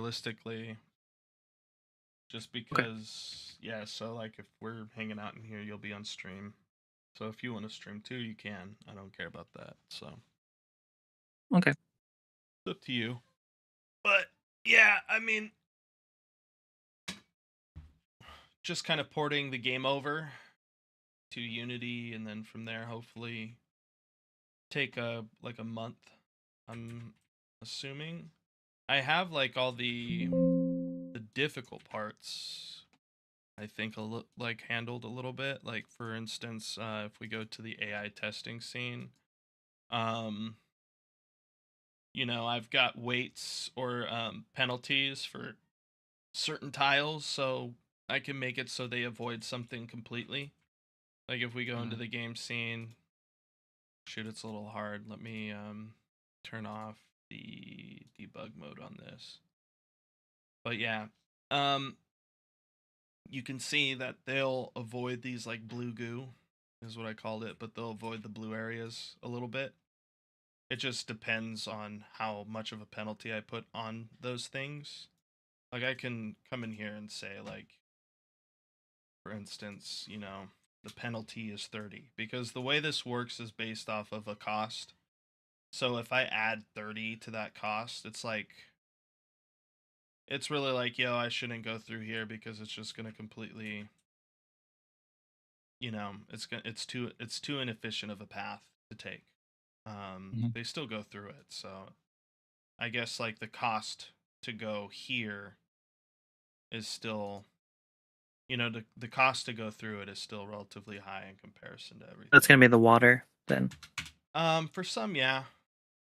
realistically, just Okay. because, yeah, so like if we're hanging out in here, you'll be on stream. So if you want to stream too, you can. I don't care about that. So Okay. it's up to you. But yeah, I mean, just kind of porting the game over to Unity, and then from there, hopefully, take a month. I'm assuming I have like all the difficult parts. I think like handled a little bit. Like for instance, if we go to the AI testing scene, um, I've got weights or penalties for certain tiles, so I can make it so they avoid something completely. Like if we go into Mhm. the game scene, shoot, it's a little hard. Let me turn off the debug mode on this. But yeah, um, you can see that they'll avoid these like blue goo, is what I called it, but they'll avoid the blue areas a little bit. It just depends on how much of a penalty I put on those things. Like I can come in here and say like, for instance, the penalty is 30 because the way this works is based off of a cost. So if I add 30 to that cost, it's really like, yo, I shouldn't go through here because it's just going to completely, it's too inefficient of a path to take. Mhm. They still go through it. So I guess like the cost to go here is still, the cost to go through it is still relatively high in comparison to That's everything. gonna be the water then. For some, yeah.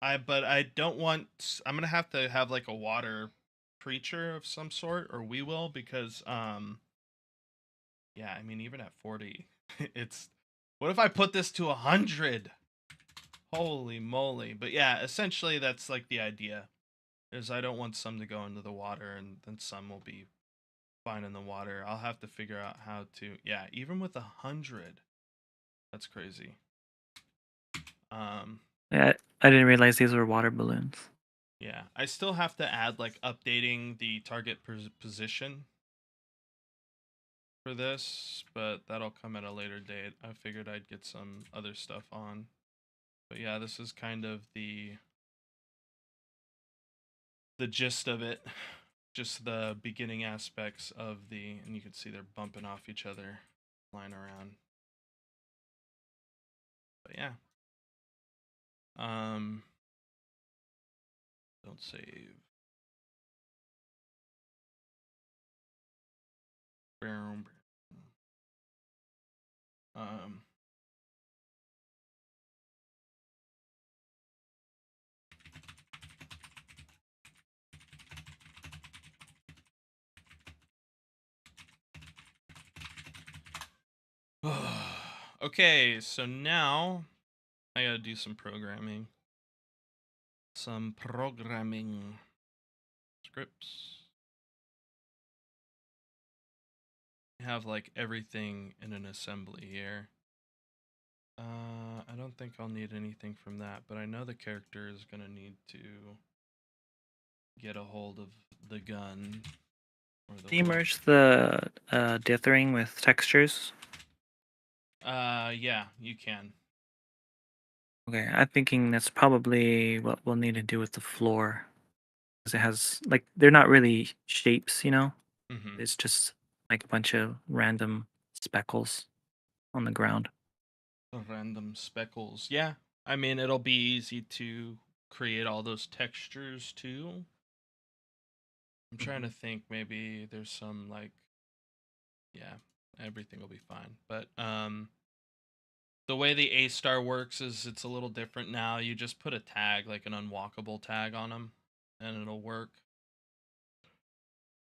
But I don't want. I'm gonna have to have like a water preacher of some sort, or we will, because yeah. I mean, even at 40, it's. What if I put this to 100? Holy moly! But yeah, essentially that's like the idea. Is I don't want some to go into the water, and then some will be fine in the water. I'll have to figure out how to. Yeah, even with 100, that's crazy. Um, Yeah, I didn't realize these were water balloons. yeah, I still have to add like updating the target position for this, but that'll come at a later date. I figured I'd get some other stuff on. But yeah, this is kind of the gist of it. Just the beginning aspects of and you can see they're bumping off each other, flying around. But yeah. Um don't save. Um okay, so now I gotta do some programming. Some programming scripts. I have like everything in an assembly here. I don't think I'll need anything from that, but I know the character is gonna need to get a hold of the gun or the Can you weapon. merge the dithering with textures? Yeah, you can. Okay, I'm thinking that's probably what we'll need to do with the floor. Because it has, like, they're not really shapes, you know? Mm-hmm. It's just like a bunch of random speckles on the ground. Random speckles. Yeah, I mean it'll be easy to create all those textures too. I'm trying to Mhm. think. Maybe there's some like, yeah, everything will be fine. But the way the A star works is it's a little different now. You just put a tag, like an unwalkable tag on them, and it'll work.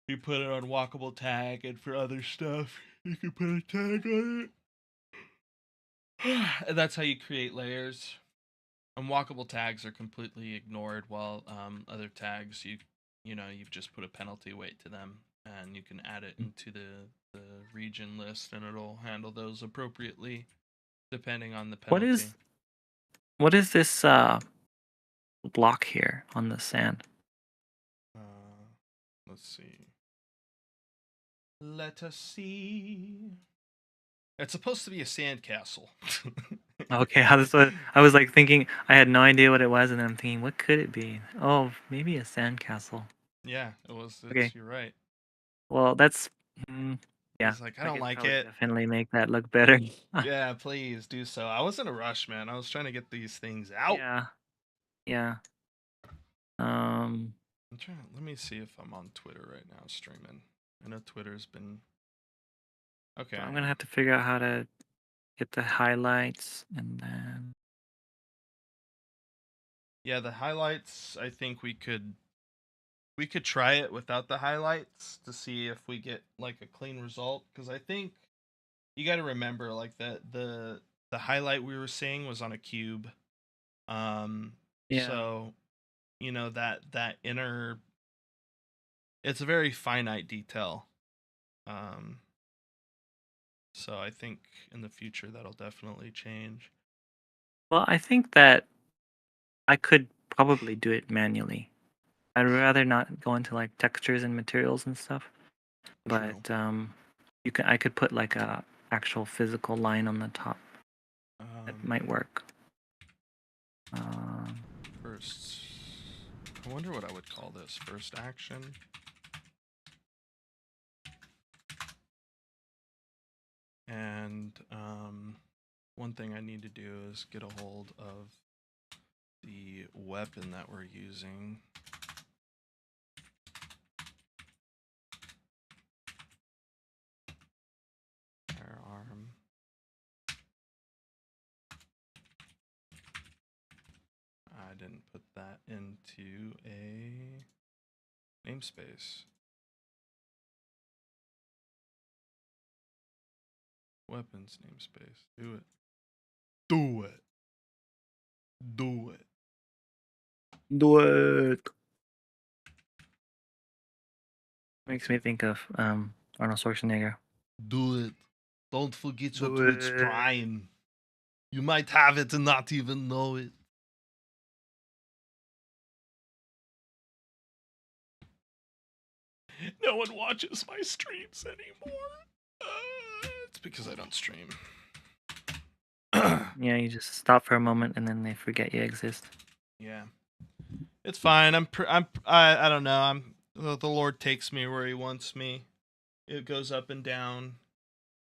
You put an unwalkable tag, and for other stuff, you can put a tag on it. And that's how you create layers. Unwalkable tags are completely ignored, while other tags, you've just put a penalty weight to them, and you can add it into the region list, and it'll handle those appropriately depending on the What penalty. is what is this block here on the sand? Uh, Let's see. Let us see. It's supposed to be a sandcastle. Okay, I was like thinking. I had no idea what it was, and then I'm thinking, what could it be? Oh, maybe a sandcastle. Yeah, it was. Okay, You're right. well that's yeah. He's like, I I don't could like probably it. definitely make that look better. Yeah, please do so. I was in a rush, man. I was trying to get these things out. Yeah, yeah. Um, I'm trying. Let me see if I'm on Twitter right now streaming. I know Twitter's been. Okay, so I I'm gonna am. have to figure out how to get the highlights, and then Yeah, the highlights. I think we could try it without the highlights to see if we get like a clean result. Because I think you got to remember, like the highlight we were seeing was on a cube. Um, yeah. so that inner, it's a very finite detail. Um, so I think in the future that'll definitely change. Well, I think that I could probably do it manually. I'd rather not go into like textures and materials and stuff. True. But I could put like a actual physical line on the top. That might Um, work. Um, First, I wonder what I would call this. First action. And one thing I need to do is get a hold of the weapon that we're using. Firearm. I didn't put that into a namespace. Weapons namespace. Do it. Do it. Do it. do it. Makes me think of Arnold Schwarzenegger. Do it. Don't forget your Do Twitch it. Prime. You might have it and not even know it. No one watches my streams anymore. It's because I don't stream. Yeah, you just stop for a moment and then they forget you exist. Yeah, it's fine. I don't know. The Lord takes me where He wants me. It goes up and down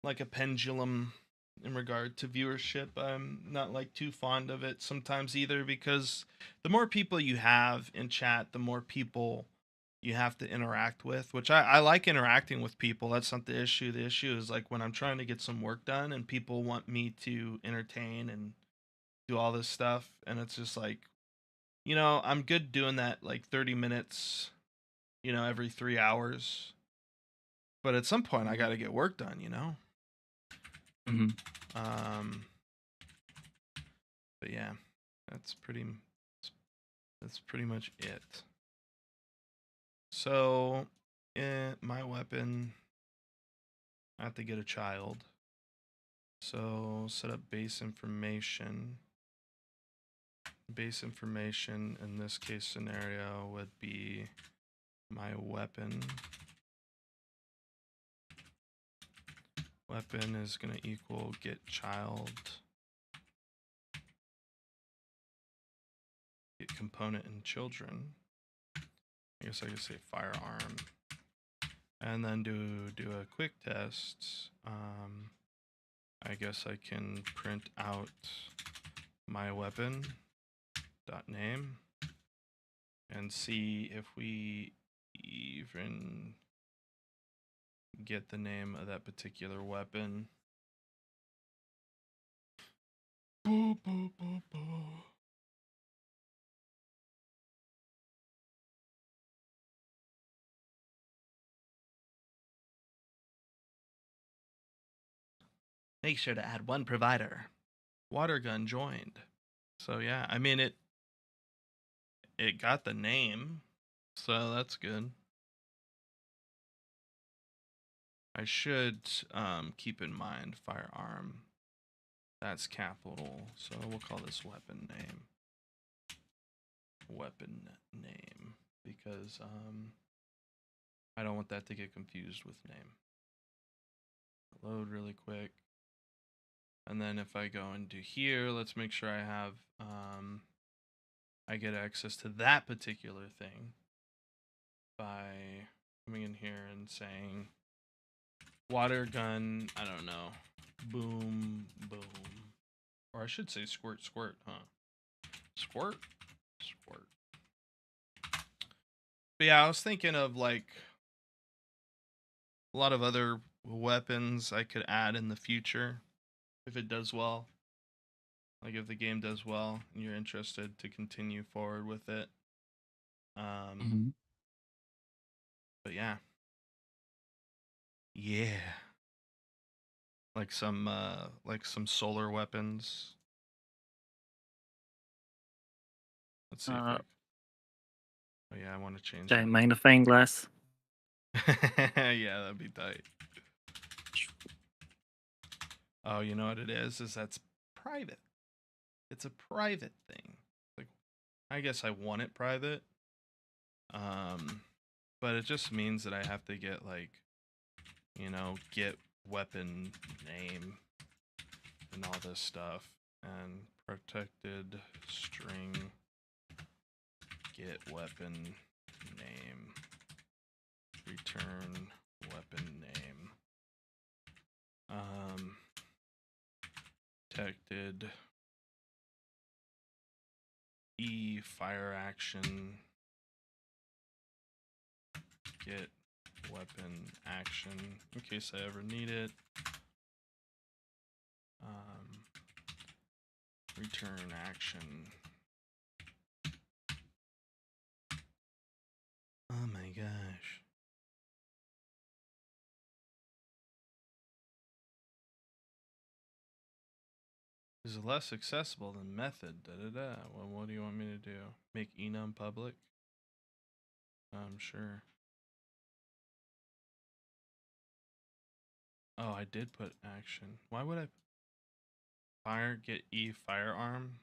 like a pendulum in regard to viewership. I'm not like too fond of it sometimes either, because the more people you have in chat, the more people you have to interact with, which I like interacting with people. That's not the issue. The issue is like when I'm trying to get some work done and people want me to entertain and do all this stuff, and it's just like, I'm good doing that like 30 minutes, every 3 hours. But at some point I got to get work done. Mm-hmm. Um, but yeah, that's pretty that's pretty much it. So, my weapon, I have to get a child. So, set up base information. Base information in this case scenario would be my weapon. Weapon is going to equal get child. Get component and children. I guess I could say firearm. And then do a quick test. I guess I can print out my weapon dot name and see if we even get the name of that particular weapon. Boo, boo, boo, boo. Make sure to add one provider. Water gun joined. So yeah, I mean it got the name, so that's good. I should keep in mind firearm. That's capital, so we'll call this weapon name. Weapon name, because I don't want that to get confused with name. Load really quick. And then if I go into here, let's make sure I have, I get access to that particular thing by coming in here and saying water gun, I don't know, boom, boom. Or I should say squirt, squirt, huh? Squirt, squirt. But yeah, I was thinking of like a lot of other weapons I could add in the future if it does well. Like if the game does well and you're interested to continue forward with it. Mm-hmm. But yeah. Yeah. Like some solar weapons. Let's see if I. Uh, Oh yeah, I want to change Giant that. magnifying glass. Yeah, that'd be tight. Oh, you know what it is? Is that's private. It's a private thing. Like, I guess I want it private. But it just means that I have to get like, get weapon name and all this stuff and protected string get weapon name return weapon name protected fire action get weapon action in case I ever need it. Return action. Oh my gosh. Is less accessible than method. Da da da. Well, what do you want me to do? Make enum public? I'm sure. Oh, I did put action. Why would I fire get firearm?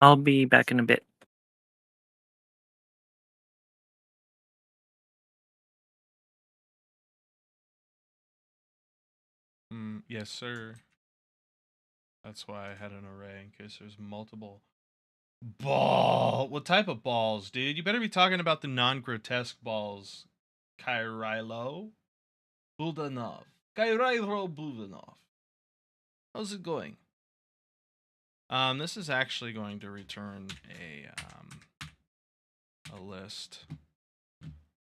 I'll be back in a bit. Yes, sir. That's why I had an array in case there's multiple. Ball. What type of balls, dude? You better be talking about the non-grotesque balls. Kyrilo Budanov. Kyrilo Budanov. How's it going? This is actually going to return a list.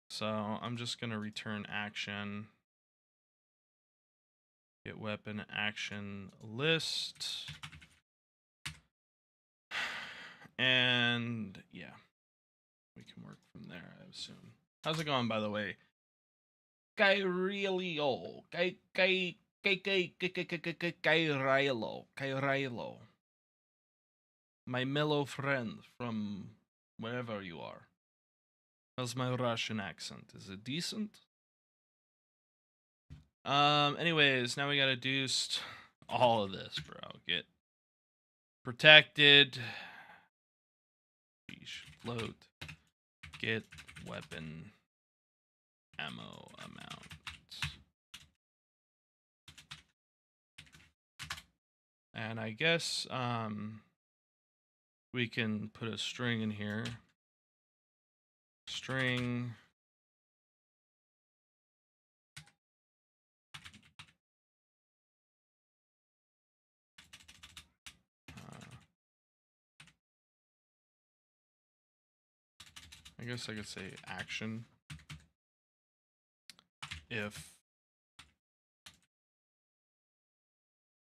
So I'm just gonna return action. Get weapon action list. And yeah, we can work from there, I assume. How's it going, by the way? Kyrilo. Kyrilo. My mellow friend from wherever you are. How's my Russian accent? Is it decent? Anyways, now we gotta do all of this, bro. Get protected. Float. Get weapon ammo amount. And I guess we can put a string in here. String I guess I could say action if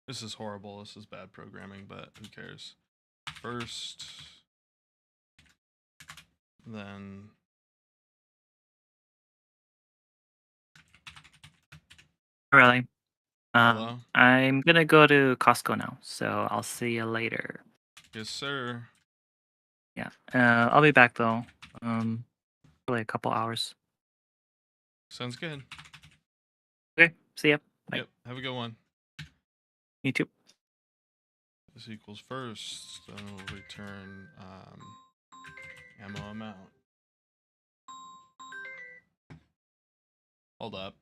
this is horrible, this is bad programming, but who cares? First, then Really. hello? I'm gonna go to Costco now, so I'll see you later. Yes, sir. Yeah. I'll be back though. Probably a couple hours. Sounds good. Okay. See ya. Bye. Yep. Have a good one. You too. this equals first, then we'll return ammo amount. Hold up.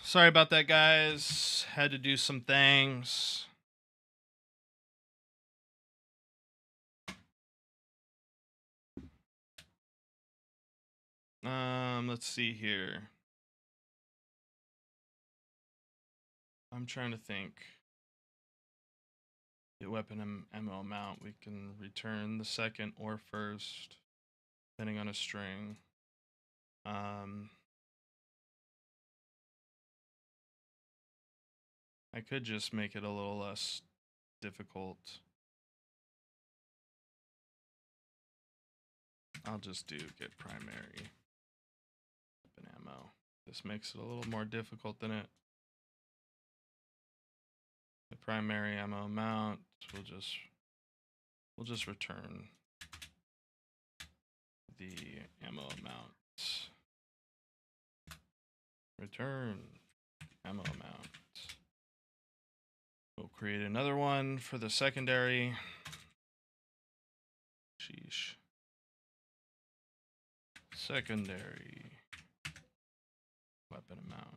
Sorry about that, guys. Had to do some things. Let's see here. I'm trying to think. The weapon ammo amount, we can return the second or first, depending on a string. I could just make it a little less difficult. I'll just do get primary weapon ammo. This makes it a little more difficult than it. The primary ammo amount, we'll just return the ammo amount. Return ammo amount. We'll create another one for the secondary. Sheesh. Secondary weapon amount.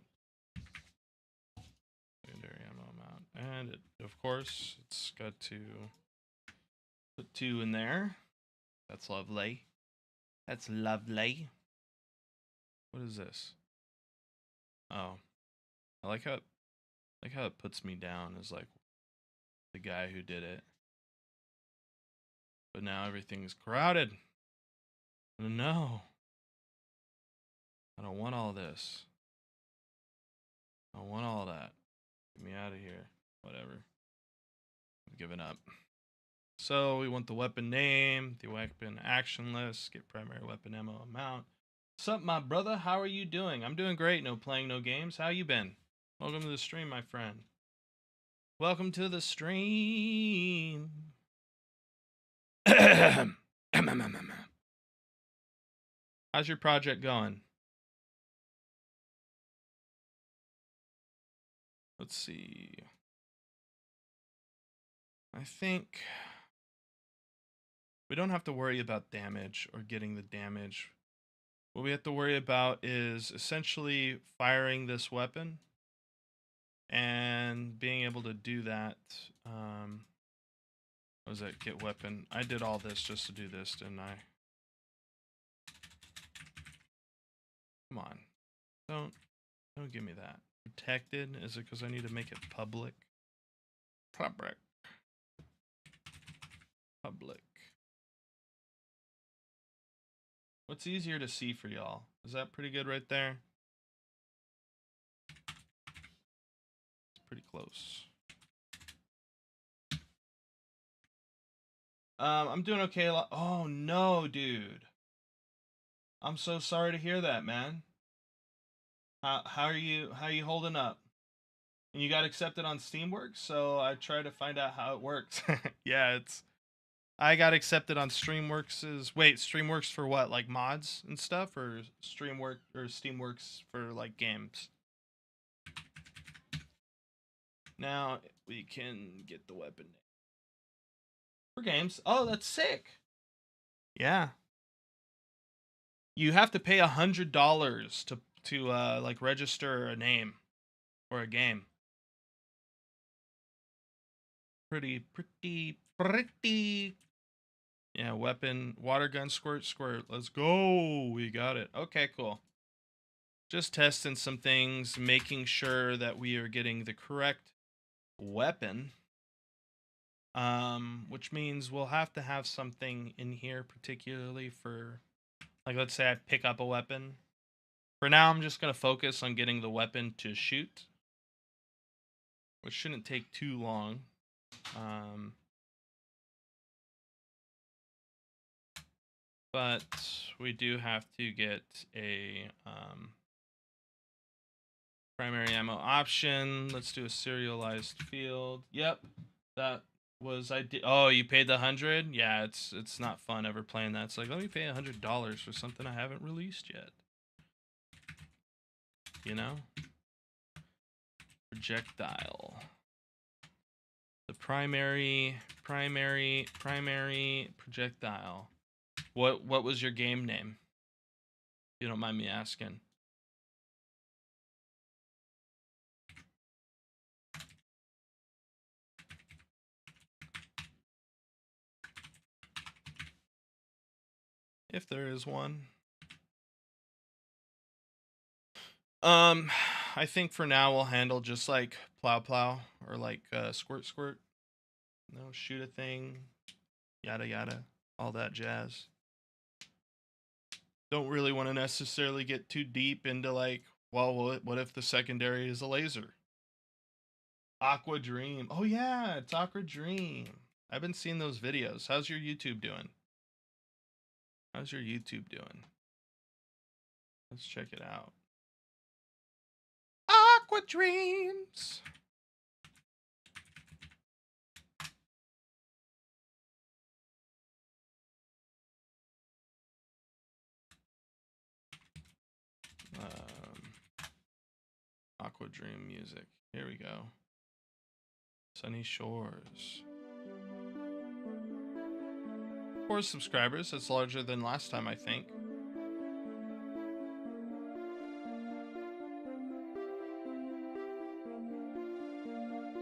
Secondary ammo amount. And it, of course, it's got to put 2 in there. That's lovely. That's lovely. What is this? Oh. I like how Like how it puts me down as like the guy who did it. But now everything's crowded. No. I don't want all this. I don't want all that. Get me out of here. Whatever. I've given up. So we want the weapon name, the weapon action list, get primary weapon ammo amount. What's up, my brother? How are you doing? I'm doing great. No playing, no games. How you been? Welcome to the stream, my friend. Welcome to the stream. How's your project going? Let's see. I think we don't have to worry about damage or getting the damage. What we have to worry about is essentially firing this weapon and being able to do that. What was that? Get weapon. I did all this just to do this, didn't I? Come on. Don't give me that. Protected? Is it because I need to make it public? Public. What's easier to see for y'all? Is that pretty good right there? It's pretty close. I'm doing okay. Oh no, dude. I'm so sorry to hear that, man. How are you holding up? And you got accepted on Steamworks, so I try to find out how it works. Yeah, I got accepted on Streamworks for what? Like mods and stuff, or Steamworks for like games? Now we can get the weapon for games. Oh, that's sick. Yeah. You have to pay $100 to like register a name for a game. Pretty. Yeah, weapon, water gun, squirt. Let's go. We got it. Okay, cool. Just testing some things, making sure that we are getting the correct weapon. Which means we'll have to have something in here particularly for, like, let's say I pick up a weapon. For now, I'm just going to focus on getting the weapon to shoot, which shouldn't take too long. But we do have to get a primary ammo option. Let's do a serialized field. Yep, that was I did. Oh, you paid the 100? Yeah, it's not fun ever playing that. It's like, let me pay $100 for something I haven't released yet. You know? Projectile. The primary projectile. What was your game name? If you don't mind me asking. If there is one. I think for now we'll handle just like plow or like squirt. No, shoot a thing, yada yada, all that jazz. Don't really want to necessarily get too deep into like, well, what if the secondary is a laser? Aqua Dream. Oh yeah, it's Aqua Dream. I've been seeing those videos. How's your YouTube doing? Let's check it out. Aqua Dreams. Aqua Dream music. Here we go. Sunny Shores. 4 subscribers. That's larger than last time, I think.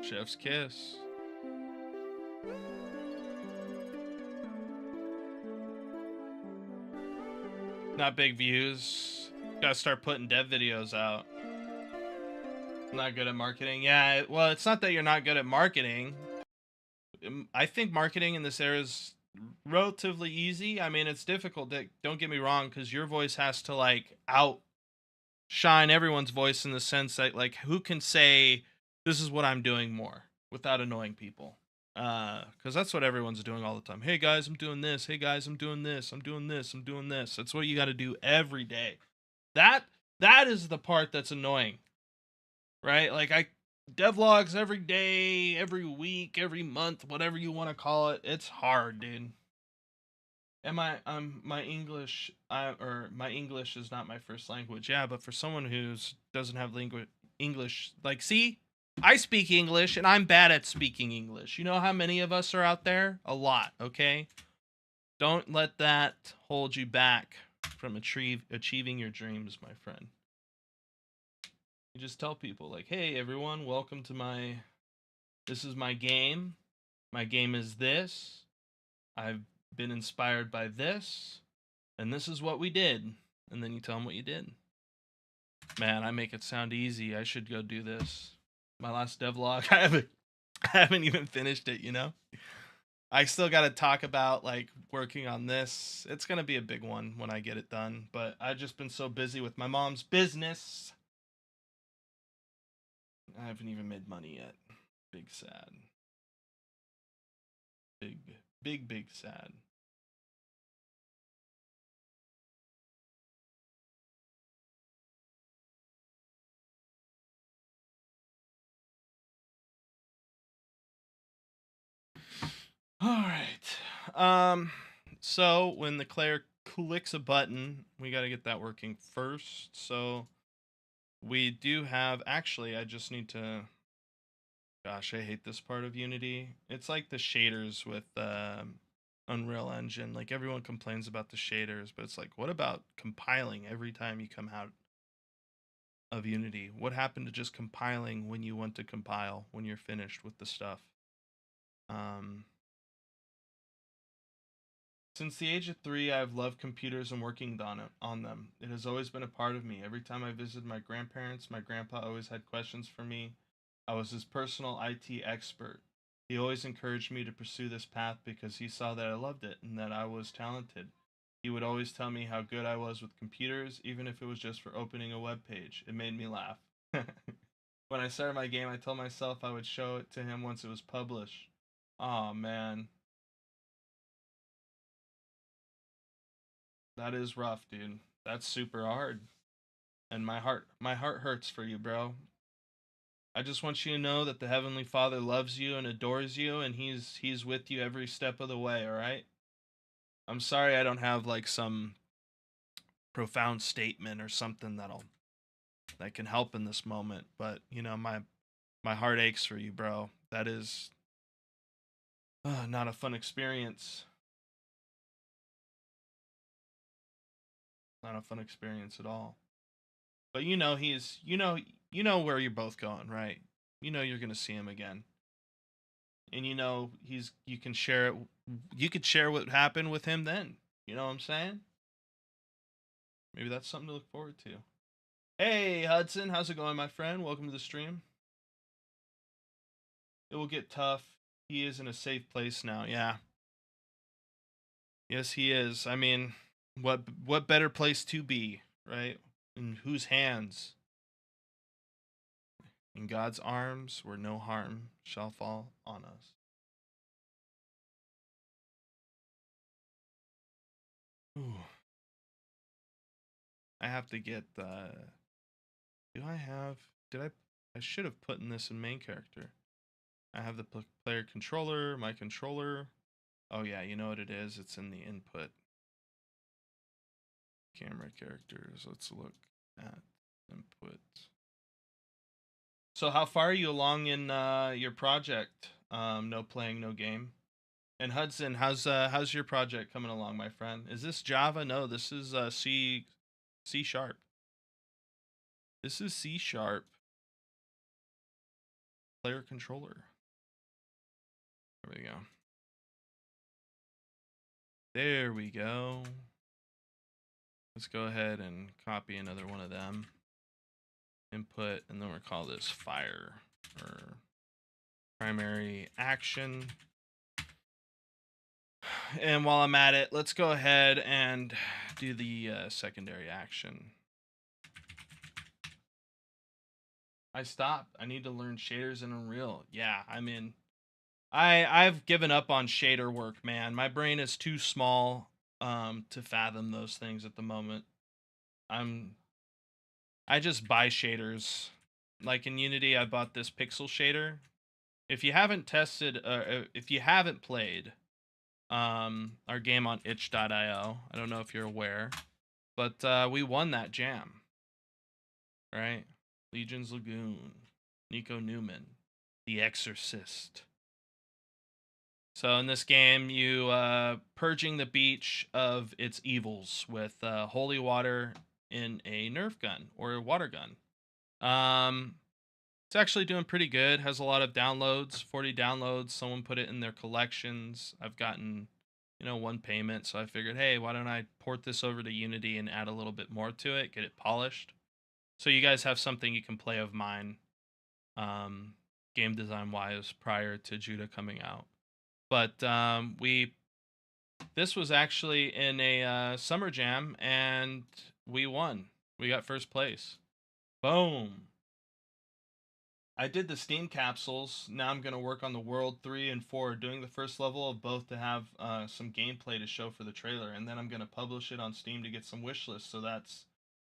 Chef's Kiss. Not big views. Gotta start putting dev videos out. Not good at marketing. Yeah, well, it's not that you're not good at marketing. I think marketing in this era is relatively easy. I mean, it's difficult. Don't get me wrong, because your voice has to like outshine everyone's voice in the sense that like who can say this is what I'm doing more without annoying people. Because that's what everyone's doing all the time. Hey guys, I'm doing this. Hey guys, I'm doing this. I'm doing this. I'm doing this. That's what you got to do every day. That that is the part that's annoying, right? Like I devlogs every day, every week, every month, whatever you want to call it. It's hard, dude. And my English or my English is not my first language. Yeah, but for someone who's doesn't have English, like see, I speak English and I'm bad at speaking English. You know how many of us are out there? A lot, okay? Don't let that hold you back from achieving your dreams, my friend. You just tell people like, "Hey everyone, welcome to this is my game. My game is this. I've been inspired by this, and this is what we did." And then you tell them what you did. Man, I make it sound easy. I should go do this. My last devlog, I haven't even finished it, you know? I still got to talk about like working on this. It's going to be a big one when I get it done, but I've just been so busy with my mom's business. I haven't even made money yet. Big sad. Big sad. All right. So when the player clicks a button, we got to get that working first. So we do have, actually, I just need to, gosh, I hate this part of Unity. It's like the shaders with Unreal Engine. Like everyone complains about the shaders, but it's like, what about compiling every time you come out of Unity? What happened to just compiling when you want to compile, when you're finished with the stuff? Um, Since the age of 3, I've loved computers and working on them. It has always been a part of me. Every time I visited my grandparents, my grandpa always had questions for me. I was his personal IT expert. He always encouraged me to pursue this path because he saw that I loved it and that I was talented. He would always tell me how good I was with computers, even if it was just for opening a web page. It made me laugh. When I started my game, I told myself I would show it to him once it was published. Oh man, that is rough, dude. That's super hard. And my heart hurts for you, bro. I just want you to know that the heavenly Father loves you and adores you and he's with you every step of the way, all right? I'm sorry I don't have like some profound statement or something that can help in this moment, but you know, my heart aches for you, bro. That is not a fun experience. Not a fun experience at all. But you know you know where you're both going, right? You know you're going to see him again. And you know you can share it, you could share what happened with him then. You know what I'm saying? Maybe that's something to look forward to. Hey Hudson, how's it going, my friend? Welcome to the stream. It will get tough. He is in a safe place now. Yeah. Yes, he is. I mean, what better place to be, right? In whose hands? In God's arms, where no harm shall fall on us. Ooh. I have to get do I have did I should have put in this in main character. I have the player controller, my controller. Oh yeah, you know what it is? It's in the input. Camera characters. Let's look at input. So how far are you along in your project? No playing, no game. And Hudson, how's your project coming along, my friend? Is this Java? No, this is C sharp. This is C sharp. Player controller. There we go. There we go. Let's go ahead and copy another one of them. input, and then we'll call this fire or primary action. And while I'm at it, let's go ahead and do the secondary action. I stopped. I need to learn shaders in Unreal. Yeah, I'm in. I've given up on shader work, man. My brain is too small to fathom those things at the moment. I just buy shaders. Like in Unity, I bought this pixel shader. If you haven't tested, if you haven't played our game on itch.io, I don't know if you're aware, but we won that jam, right? Legion's Lagoon, Nico Newman, The Exorcist. So in this game, you purging the beach of its evils with holy water in a Nerf gun or a water gun. It's actually doing pretty good. Has a lot of downloads, 40 downloads. Someone put it in their collections. I've gotten, one payment, so I figured, hey, why don't I port this over to Unity and add a little bit more to it, get it polished, so you guys have something you can play of mine, game design wise, prior to Judah coming out. But this was actually in a summer jam, and we won. We got first place. Boom. I did the Steam capsules. Now I'm going to work on the World 3 and 4, doing the first level of both to have some gameplay to show for the trailer. And then I'm going to publish it on Steam to get some wish lists. So that's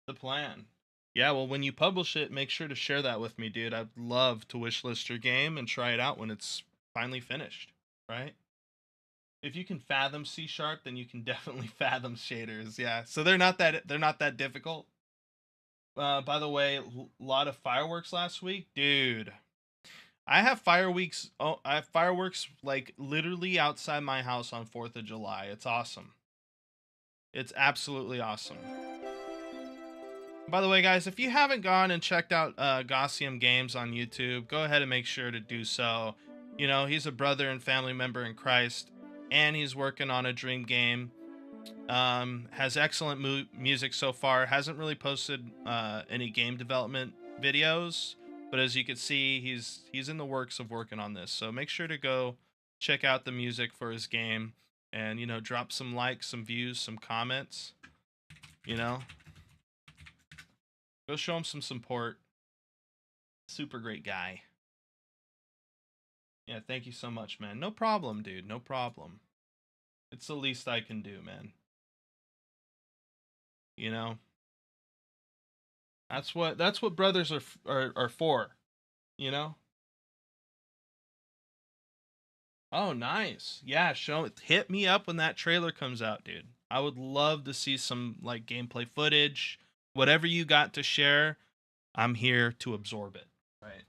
the plan. Yeah, well, when you publish it, make sure to share that with me, dude. I'd love to wish list your game and try it out when it's finally finished, right? If you can fathom C#, then you can definitely fathom shaders. Yeah, so they're not that difficult. By the way, a lot of fireworks last week, dude. I have fireworks. Oh, I have fireworks like literally outside my house on 4th of July. It's awesome. It's absolutely awesome. By the way, guys, if you haven't gone and checked out Gossium Games on YouTube, go ahead and make sure to do so. He's a brother and family member in Christ, and he's working on a dream game. Has excellent music so far. Hasn't really posted any game development videos, but as you can see, he's in the works of working on this. So make sure to go check out the music for his game, and drop some likes, some views, some comments. Go show him some support. Super great guy. Yeah, thank you so much, man. No problem, dude. No problem. It's the least I can do, man. You know? That's what brothers are for, you know? Oh, nice. Yeah, hit me up when that trailer comes out, dude. I would love to see some like gameplay footage. Whatever you got to share, I'm here to absorb it. Right.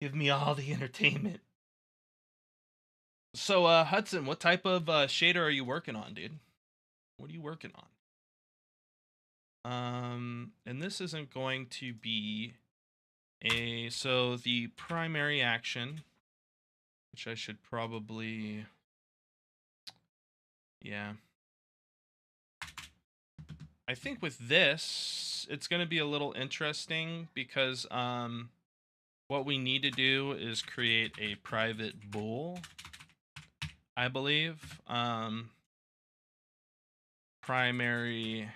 Give me all the entertainment. So, Hudson, what type of shader are you working on, dude? What are you working on? And this isn't going to be so the primary action, which I should probably, yeah. I think with this, it's going to be a little interesting because what we need to do is create a private bool, I believe. Primary,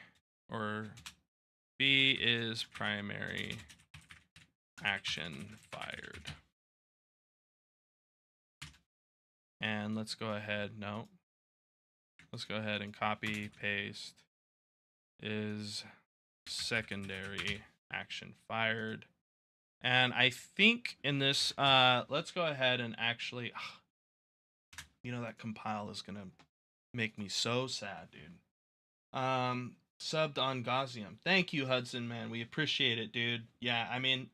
or B is primary action fired. And let's go ahead, no. Let's go ahead and copy, paste, is secondary action fired. And I think in this, let's go ahead and actually, that compile is gonna make me so sad, dude. Subbed on Gaussium. Thank you, Hudson, man. We appreciate it, dude. Yeah, I mean,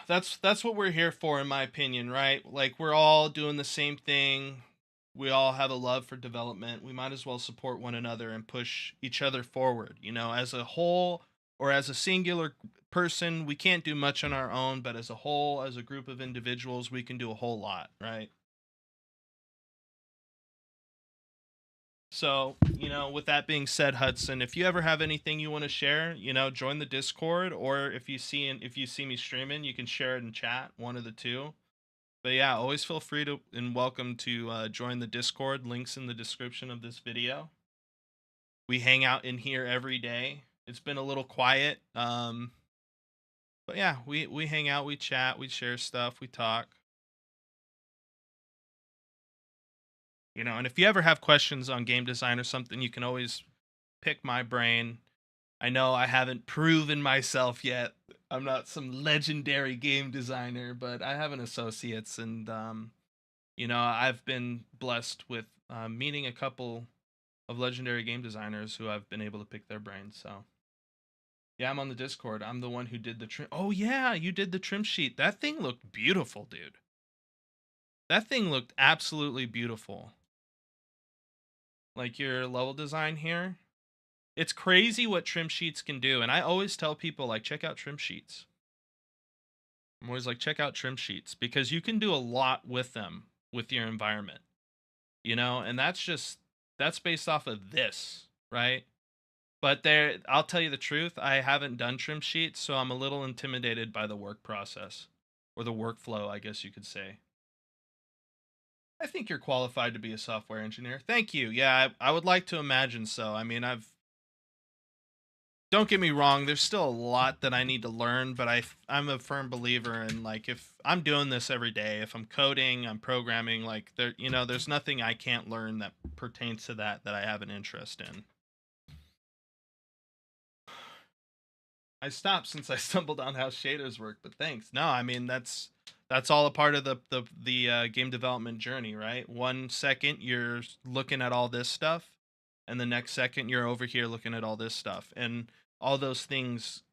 that's what we're here for, in my opinion, right? Like, we're all doing the same thing. We all have a love for development. We might as well support one another and push each other forward. As a whole or as a singular person, we can't do much on our own, but as a whole, as a group of individuals, we can do a whole lot, right? So, with that being said, Hudson, if you ever have anything you want to share, join the Discord, or if you see me streaming, you can share it in chat, one of the two. But yeah, always feel free to and welcome to join the Discord. Links in the description of this video. We hang out in here every day. It's been a little quiet, but yeah, we hang out, we chat, we share stuff, we talk. And if you ever have questions on game design or something, you can always pick my brain. I know I haven't proven myself yet. I'm not some legendary game designer, but I have an associate's, and I've been blessed with meeting a couple of legendary game designers who I've been able to pick their brains. So yeah, I'm on the Discord. I'm the one who did the trim. Oh yeah, you did the trim sheet. That thing looked beautiful, dude. That thing looked absolutely beautiful. Like your level design here. It's crazy what trim sheets can do. And I always tell people, like, check out trim sheets. I'm always like, check out trim sheets because you can do a lot with them with your environment, and that's based off of this, right? But I'll tell you the truth, I haven't done trim sheets, so I'm a little intimidated by the work process or the workflow, I guess you could say. I think you're qualified to be a software engineer. Thank you. Yeah, I would like to imagine so. I mean, don't get me wrong, there's still a lot that I need to learn, but I'm a firm believer in, like, if I'm doing this every day, if I'm coding, I'm programming, like, there's nothing I can't learn that pertains to that I have an interest in. I stopped since I stumbled on how shaders work, but thanks. No, I mean that's all a part of the game development journey, right? 1 second you're looking at all this stuff, and the next second you're over here looking at all this stuff, and all those things,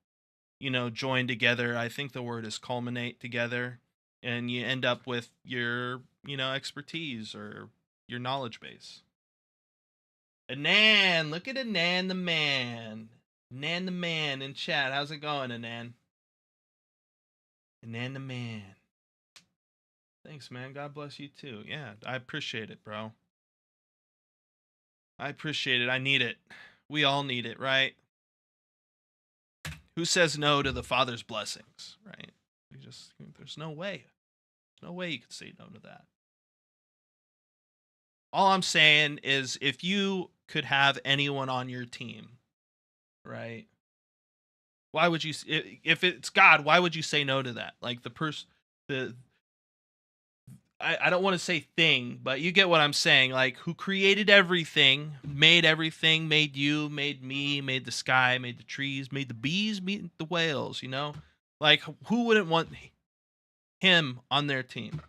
join together. I think the word is culminate together, and you end up with your expertise or your knowledge base. Anan, look at Anan the man. Anan the man in chat. How's it going, Anan? Anan the man. Thanks, man. God bless you too. Yeah, I appreciate it, bro. I appreciate it. I need it. We all need it, right? Who says no to the Father's blessings, right? There's no way. There's no way you could say no to that. All I'm saying is if you could have anyone on your team, right? Why would you, if it's God, why would you say no to that? Like the I don't want to say thing, but you get what I'm saying. Like, who created everything, made you, made me, made the sky, made the trees, made the bees, made the whales, Like, who wouldn't want him on their team?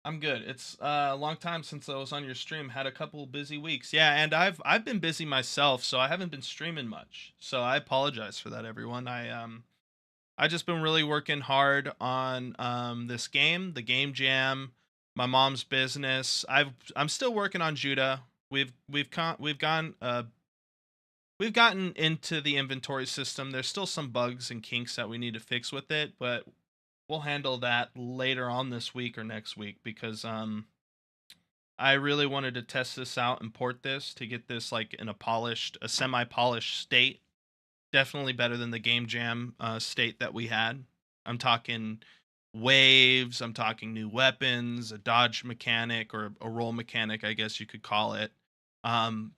I'm good. It's a long time since I was on your stream. Had a couple busy weeks. Yeah, and I've been busy myself, so I haven't been streaming much. So I apologize for that, everyone. I just been really working hard on this game, the game jam, my mom's business. I'm still working on Judah. We've gotten into the inventory system. There's still some bugs and kinks that we need to fix with it, but we'll handle that later on this week or next week because I really wanted to test this out and port this to get this like in a semi-polished state. Definitely better than the game jam state that we had. I'm talking waves, I'm talking new weapons, a dodge mechanic or a roll mechanic, I guess you could call it.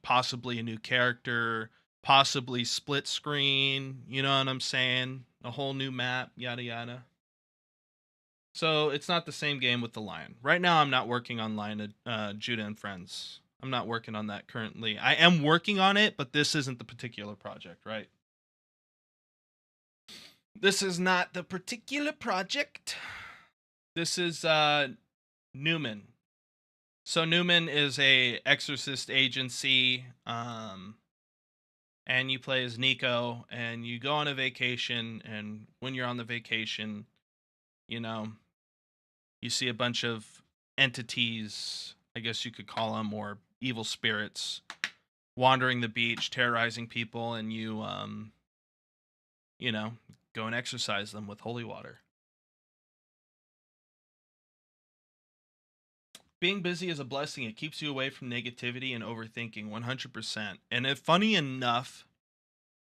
Possibly a new character, possibly split screen, you know what I'm saying? A whole new map, yada yada. So it's not the same game with the Lion. Right now I'm not working on Lion Judah and Friends. I'm not working on that currently. I am working on it, but this isn't the particular project, right? This is not the particular project. This is Newman. So Newman is a exorcist agency, and you play as Nico, and you go on a vacation, and when you're on the vacation, you know, you see a bunch of entities, I guess you could call them, or evil spirits, wandering the beach, terrorizing people, and you know, go and exorcise them with holy water. being busy is a blessing. It keeps you away from negativity and overthinking 100%. And if funny enough,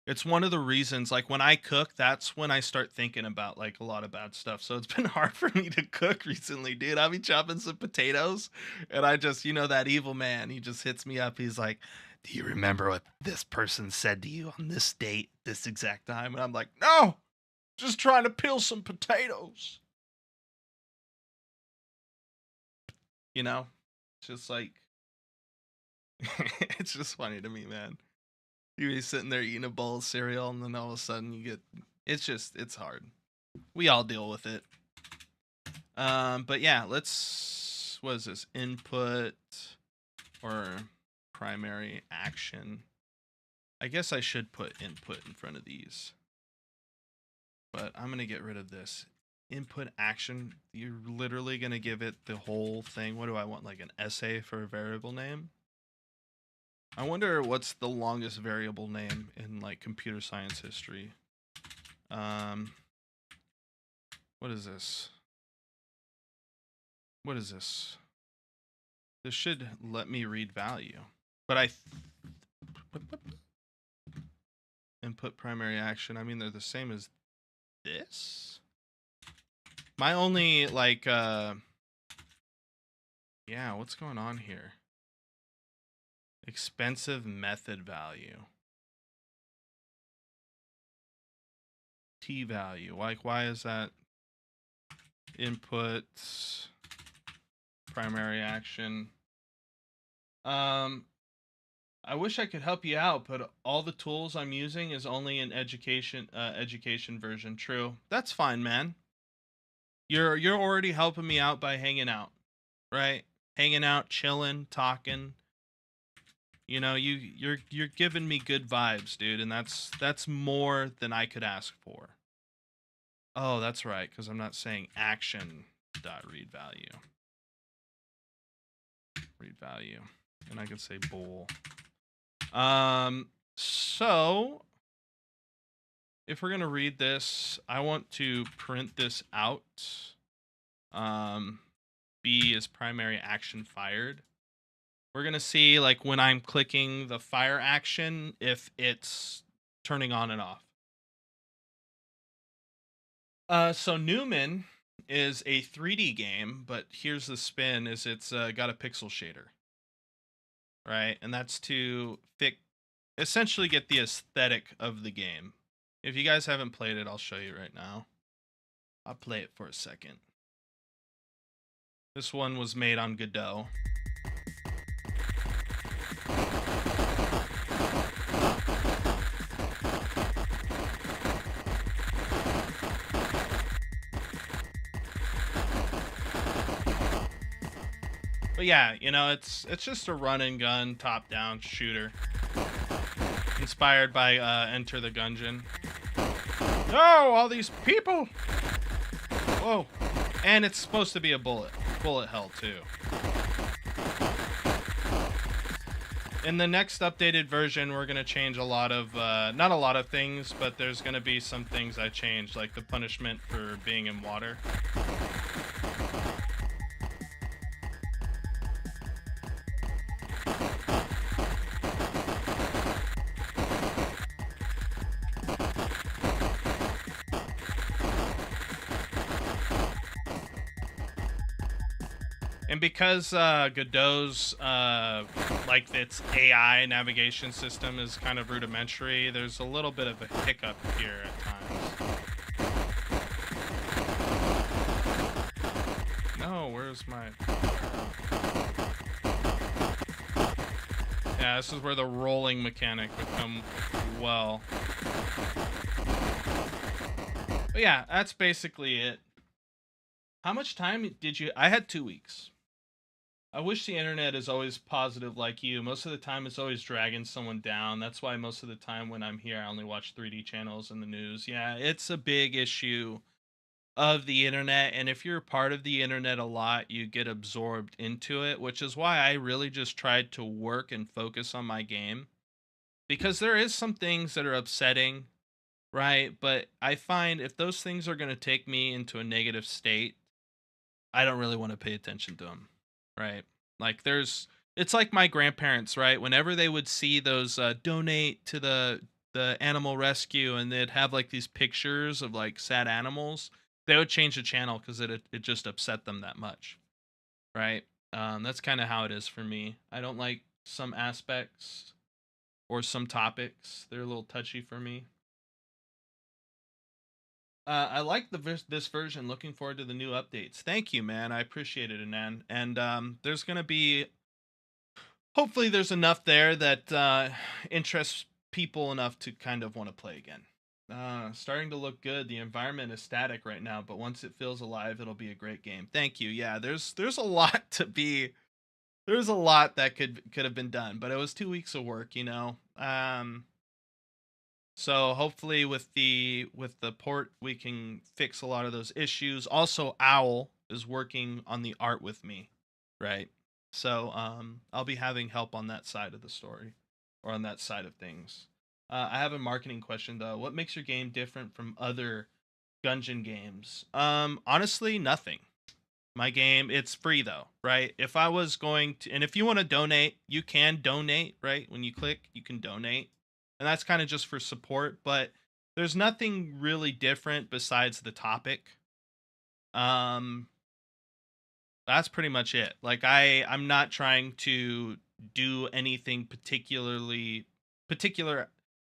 it's one of the reasons, like when I cook, that's when I start thinking about like a lot of bad stuff. So it's been hard for me to cook recently, dude. I'll be chopping some potatoes and I just, that evil man, he just hits me up. He's like, "Do you remember what this person said to you on this date, this exact time?" And I'm like, "No, just trying to peel some potatoes." You know? It's just like, it's just funny to me, man. You be sitting there eating a bowl of cereal, and then all of a sudden you get. It's hard. We all deal with it. But yeah, let's. What is this? Input or primary action? I guess I should put input in front of these, but I'm gonna get rid of this. Input action. You're literally gonna give it the whole thing. What do I want? Like an essay for a variable name? I wonder what's the longest variable name in like computer science history. What is this? What is this? This should let me read value, but input primary action. I mean, they're the same as this. My only like, yeah, what's going on here? Expensive method value. T value. Like, why is that? Input primary action. I wish I could help you out, but all the tools I'm using is only an education version. True. That's fine, man. You're already helping me out by hanging out, right? Hanging out, chilling, talking. You're giving me good vibes, dude, and that's more than I could ask for. Oh, that's right, because I'm not saying action dot read value. Read value. And I can say bool. So if we're gonna read this, I want to print this out. B is primary action fired. We're gonna see like when I'm clicking the fire action if it's turning on and off. So Newman is a 3D game, but here's the spin: is it's got a pixel shader, right? And that's to essentially get the aesthetic of the game. If you guys haven't played it, I'll show you right now. I'll play it for a second. This one was made on Godot. But yeah, it's just a run and gun top-down shooter. Inspired by Enter the Gungeon. No, all these people! Whoa. And it's supposed to be a bullet hell too. In the next updated version, we're going to change a lot of, not a lot of things, but there's going to be some things I changed, like the punishment for being in water. And because Godot's like its AI navigation system is kind of rudimentary, there's a little bit of a hiccup here at times. No, where's my... Yeah, this is where the rolling mechanic would come well. But yeah, that's basically it. How much time did you... I had 2 weeks. I wish the internet is always positive like you. Most of the time, it's always dragging someone down. That's why most of the time when I'm here, I only watch 3D channels and the news. Yeah, it's a big issue of the internet. And if you're part of the internet a lot, you get absorbed into it, which is why I really just tried to work and focus on my game. Because there is some things that are upsetting, right? But I find if those things are going to take me into a negative state, I don't really want to pay attention to them. right? Like it's like my grandparents, right? Whenever they would see those donate to the animal rescue, and they'd have like these pictures of like sad animals, they would change the channel because it just upset them that much, right? That's kind of how it is for me. I don't like some aspects or some topics; they're a little touchy for me. I like this version. Looking forward to the new updates. Thank you, man. I appreciate it, Anan. And there's gonna be, hopefully there's enough there that interests people enough to kind of want to play again. Starting to look good. The environment is static right now, but once it feels alive, it'll be a great game. Thank you. Yeah, there's a lot to be. There's a lot that could have been done, but it was 2 weeks of work, you know. So hopefully with the port we can fix a lot of those issues. Also, Owl is working on the art with me, right? So I'll be having help on that side of the story, or on that side of things. I have a marketing question though. What makes your game different from other Gungeon games? Honestly, nothing. My game, it's free though, right? If I was going to, and if you want to donate, you can donate, right? When you click, you can donate. And that's kind of just for support, but there's nothing really different besides the topic. Um that's pretty much it. Like I'm not trying to do anything particular.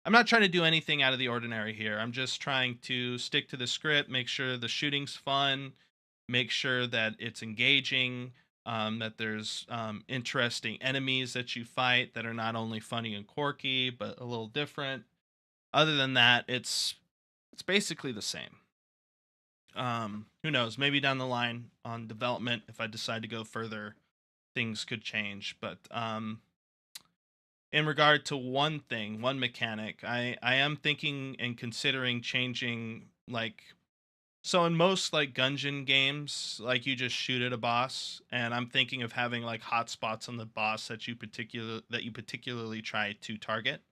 I'm not trying to do anything out of the ordinary here. I'm just trying to stick to the script, make sure the shooting's fun, make sure that it's engaging, that there's interesting enemies that you fight that are not only funny and quirky but a little different. Other than that, it's basically the same. Who knows? Maybe down the line on development, if I decide to go further, things could change. But in regard to one thing, one mechanic, I am thinking and considering changing, like, so in most like Gungeon games, like you just shoot at a boss, and I'm thinking of having like hotspots on the boss that you particularly try to target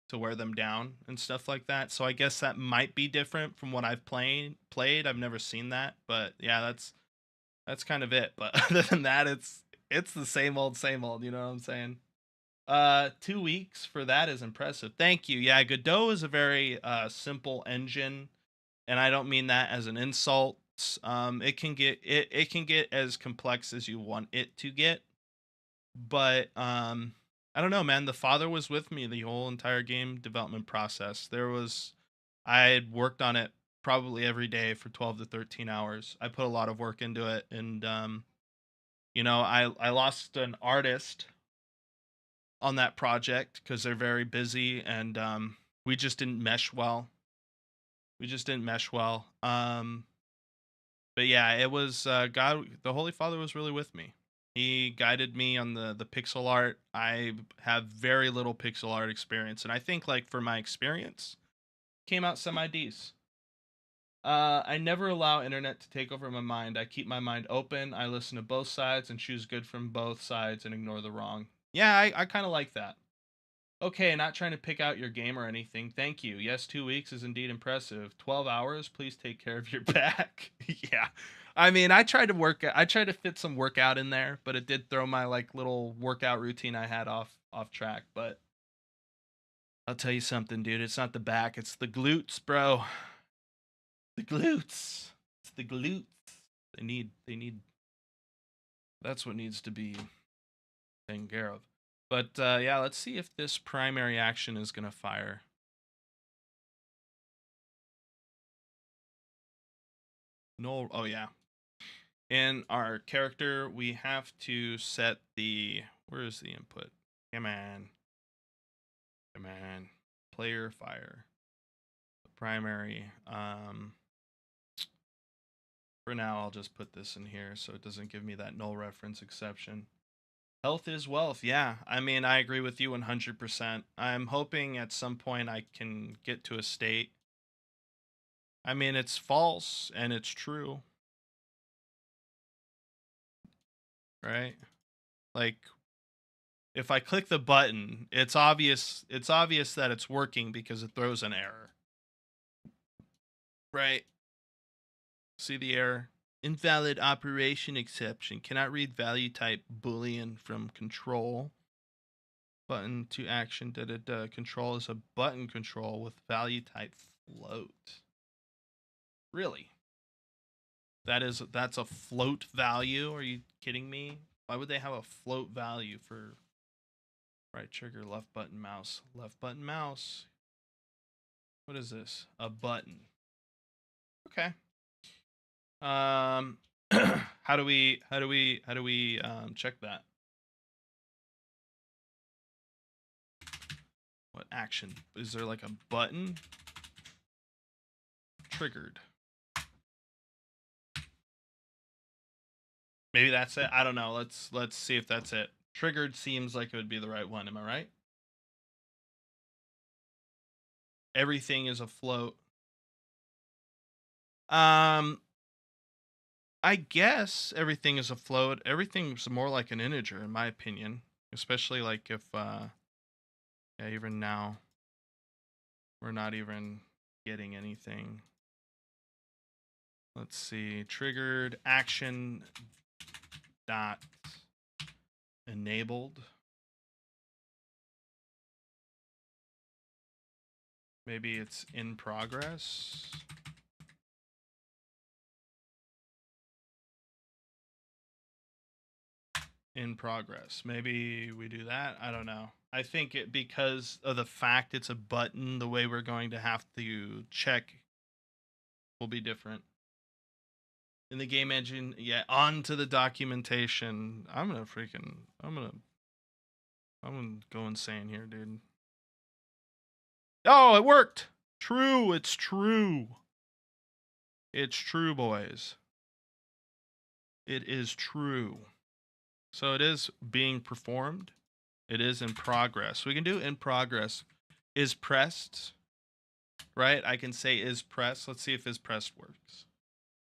to wear them down and stuff like that. So I guess that might be different from what I've played. I've never seen that, but yeah, that's kind of it. But other than that, it's the same old, you know what I'm saying? 2 weeks for that is impressive. Thank you. Yeah, Godot is a very simple engine, and I don't mean that as an insult. It can get as complex as you want it to get, but I don't know, man. The father was with me the whole entire game development process. I had worked on it probably every day for 12 to 13 hours. I put a lot of work into it, and I lost an artist on that project because they're very busy, and we just didn't mesh well. We just didn't mesh well. But yeah, it was God. The Holy Father was really with me. He guided me on the pixel art. I have very little pixel art experience, and I think like for my experience, came out semi decent. I never allow internet to take over my mind. I keep my mind open. I listen to both sides and choose good from both sides and ignore the wrong. Yeah, I kind of like that. Okay, not trying to pick out your game or anything. Thank you. Yes, 2 weeks is indeed impressive. 12 hours. Please take care of your back. Yeah. I mean, I tried to fit some workout in there, but it did throw my like little workout routine I had off track. But I'll tell you something, dude. It's not the back, it's the glutes, bro. The glutes. It's the glutes. They need that's what needs to be taken care of. But yeah, let's see if this primary action is gonna fire. No, oh yeah. In our character, we have to set where is the input? Come on. Come on. Player fire. The primary. For now, I'll just put this in here so it doesn't give me that null reference exception. Health is wealth. Yeah, I mean, I agree with you 100%. I'm hoping at some point I can get to a state. I mean, it's false and it's true, right? Like, if I click the button, it's obvious that it's working because it throws an error. Right? See the error? Invalid operation exception. Cannot read value type boolean from control. Button to action. Control is a button control with value type float. Really? That's a float value? Are you kidding me? Why would they have a float value for right trigger, left button, mouse? Left button, mouse. What is this? A button. Okay. How do we check that? What action? Is there like a button? Triggered. Maybe that's it. I don't know. Let's see if that's it. Triggered seems like it would be the right one. Am I right? Everything is afloat. I guess everything is afloat. Everything's more like an integer, in my opinion. Especially like if, yeah, even now, we're not even getting anything. Let's see. Triggered action dot enabled. Maybe it's in progress. In progress. Maybe we do that. I don't know. I think it because of the fact it's a button, the way we're going to have to check will be different. In the game engine, yeah, on to the documentation. I'm gonna go insane here, dude. Oh, it worked. True, it's true. It's true, boys. It is true. So it is being performed. It is in progress. We can do in progress. Is pressed, right? I can say is pressed. Let's see if is pressed works.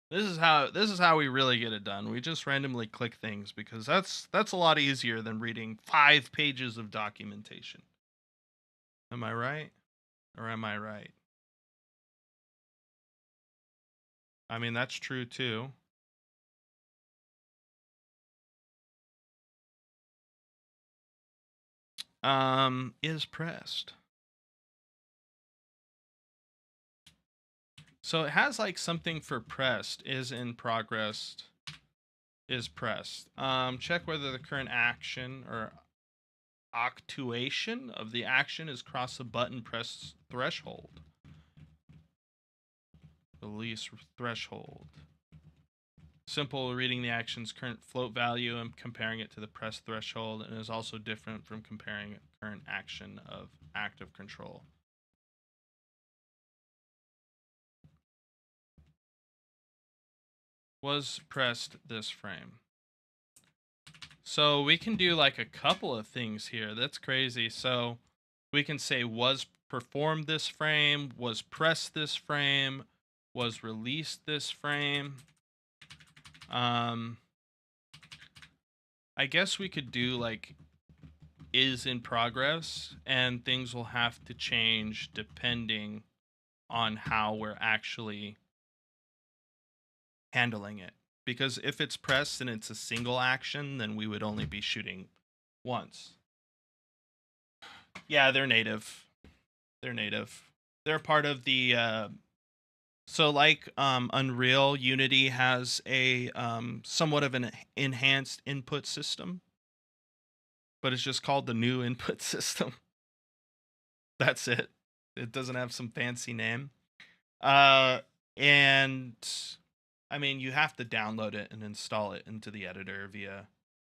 This is how we really get it done. We just randomly click things because that's a lot easier than reading 5 pages of documentation. Am I right? Or am I right? I mean, that's true too. Is pressed. So it has like something for pressed, is in progress, is pressed. Check whether the current action or actuation of the action is cross the button press threshold. Release threshold. Simple reading the action's current float value and comparing it to the press threshold, and is also different from comparing current action of active control. Was pressed this frame. So we can do like a couple of things here. That's crazy. So we can say was performed this frame, was pressed this frame, was released this frame. I guess we could do like is in progress, and things will have to change depending on how we're actually handling it. Because if it's pressed and it's a single action, then we would only be shooting once. Yeah, they're native. They're native. They're part of the so like Unreal, Unity has a somewhat of an enhanced input system, but it's just called the new input system. That's it. It doesn't have some fancy name. And I mean, you have to download it and install it into the editor via.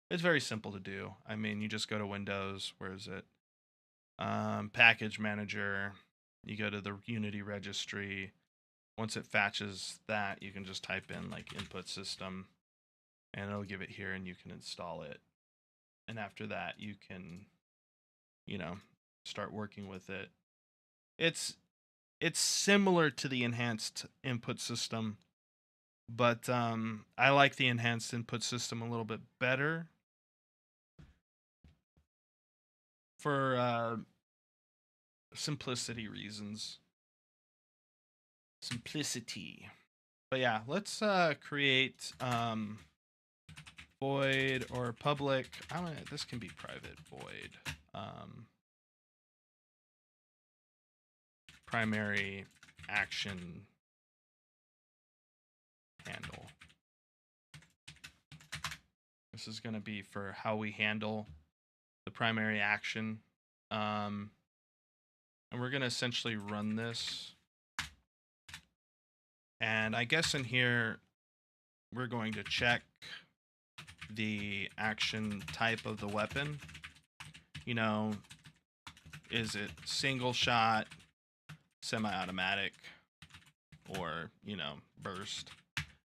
It's very simple to do. I mean, you just go to Windows. Where is it? Package Manager. You go to the Unity registry. Once it fetches that, you can just type in like input system, and it'll give it here, and you can install it. And after that, you can, you know, start working with it. It's similar to the enhanced input system, but I like the enhanced input system a little bit better for simplicity reasons. Simplicity. But yeah, let's create void or public. This can be private void. Primary action handle. This is going to be for how we handle the primary action. And we're going to essentially run this. And I guess in here, we're going to check the action type of the weapon. You know, is it single shot, semi-automatic, or, you know, burst?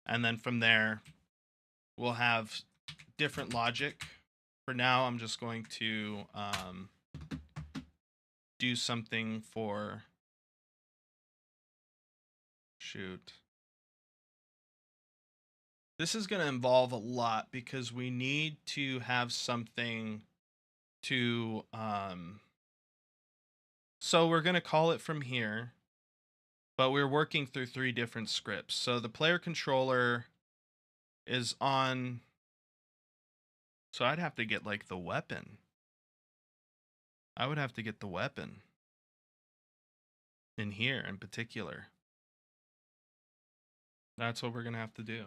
And then from there, we'll have different logic. For now, I'm just going to do something for shoot. This is going to involve a lot because we need to have something to so we're going to call it from here, but we're working through 3 different scripts. So the player controller is on, so I'd have to get like the weapon. I would have to get the weapon in here in particular. That's what we're going to have to do.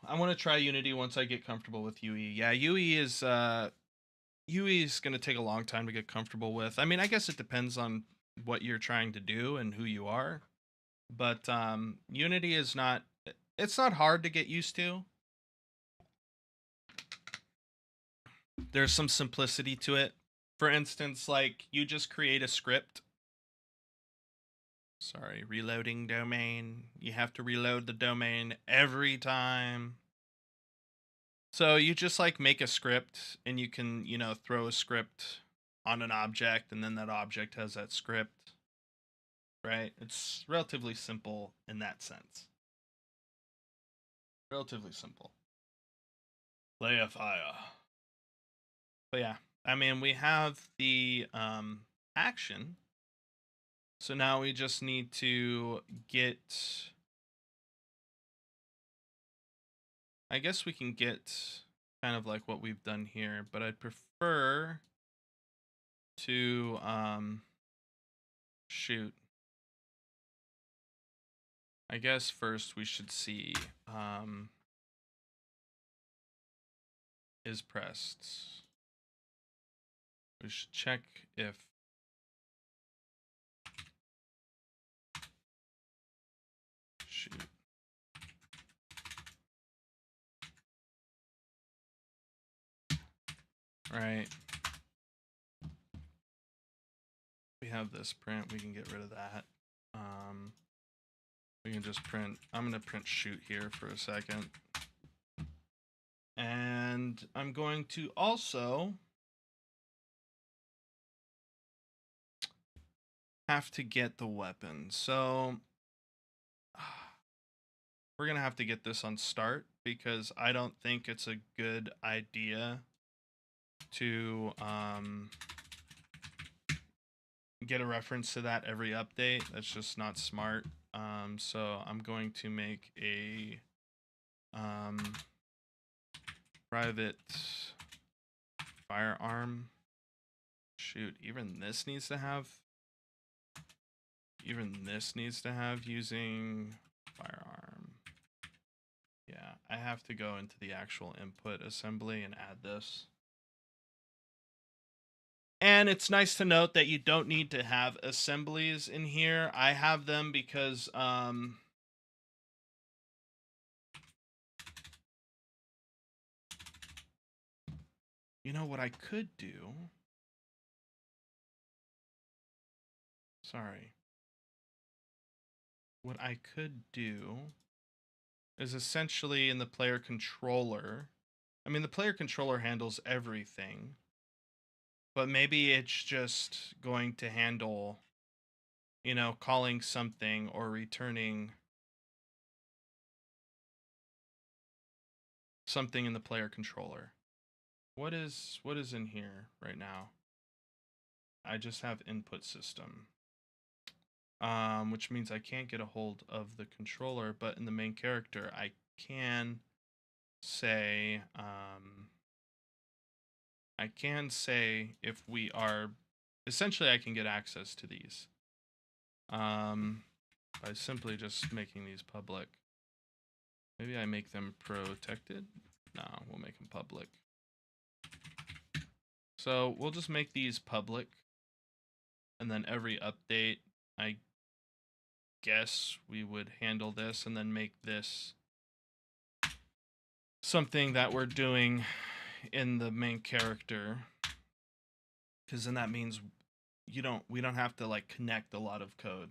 I want to try Unity once I get comfortable with UE. Yeah, UE is going to take a long time to get comfortable with. I mean, I guess it depends on what you're trying to do and who you are. But Unity is not, it's not hard to get used to. There's some simplicity to it. For instance, like you just create a script. Sorry, reloading domain. You have to reload the domain every time. So you just like make a script and you can, you know, throw a script on an object and then that object has that script, right? It's relatively simple in that sense. Relatively simple. Lay a fire. But yeah, I mean, we have the action. So now we just need to get, I guess we can get kind of like what we've done here, but I'd prefer to shoot. I guess first we should see is pressed. We should check if shoot. Right. We have this print, we can get rid of that. We can just print, I'm gonna print shoot here for a second. And I'm going to also have to get the weapon. So we're gonna have to get this on start because I don't think it's a good idea to get a reference to that every update. That's just not smart. So I'm going to make a private firearm. Shoot, even this needs to have using firearm. Yeah, I have to go into the actual input assembly and add this. And it's nice to note that you don't need to have assemblies in here. I have them because you know what I could do? Sorry. What I could do is essentially in the player controller. I mean, the player controller handles everything, but maybe it's just going to handle, you know, calling something or returning something in the player controller. What is in here right now? I just have input system. which means I can't get a hold of the controller, but in the main character, I can say, if we are, essentially I can get access to these, by simply just making these public. Maybe I make them protected? No, we'll make them public. So we'll just make these public, and then every update, I guess we would handle this and then make this something that we're doing in the main character, because then that means we don't have to like connect a lot of code.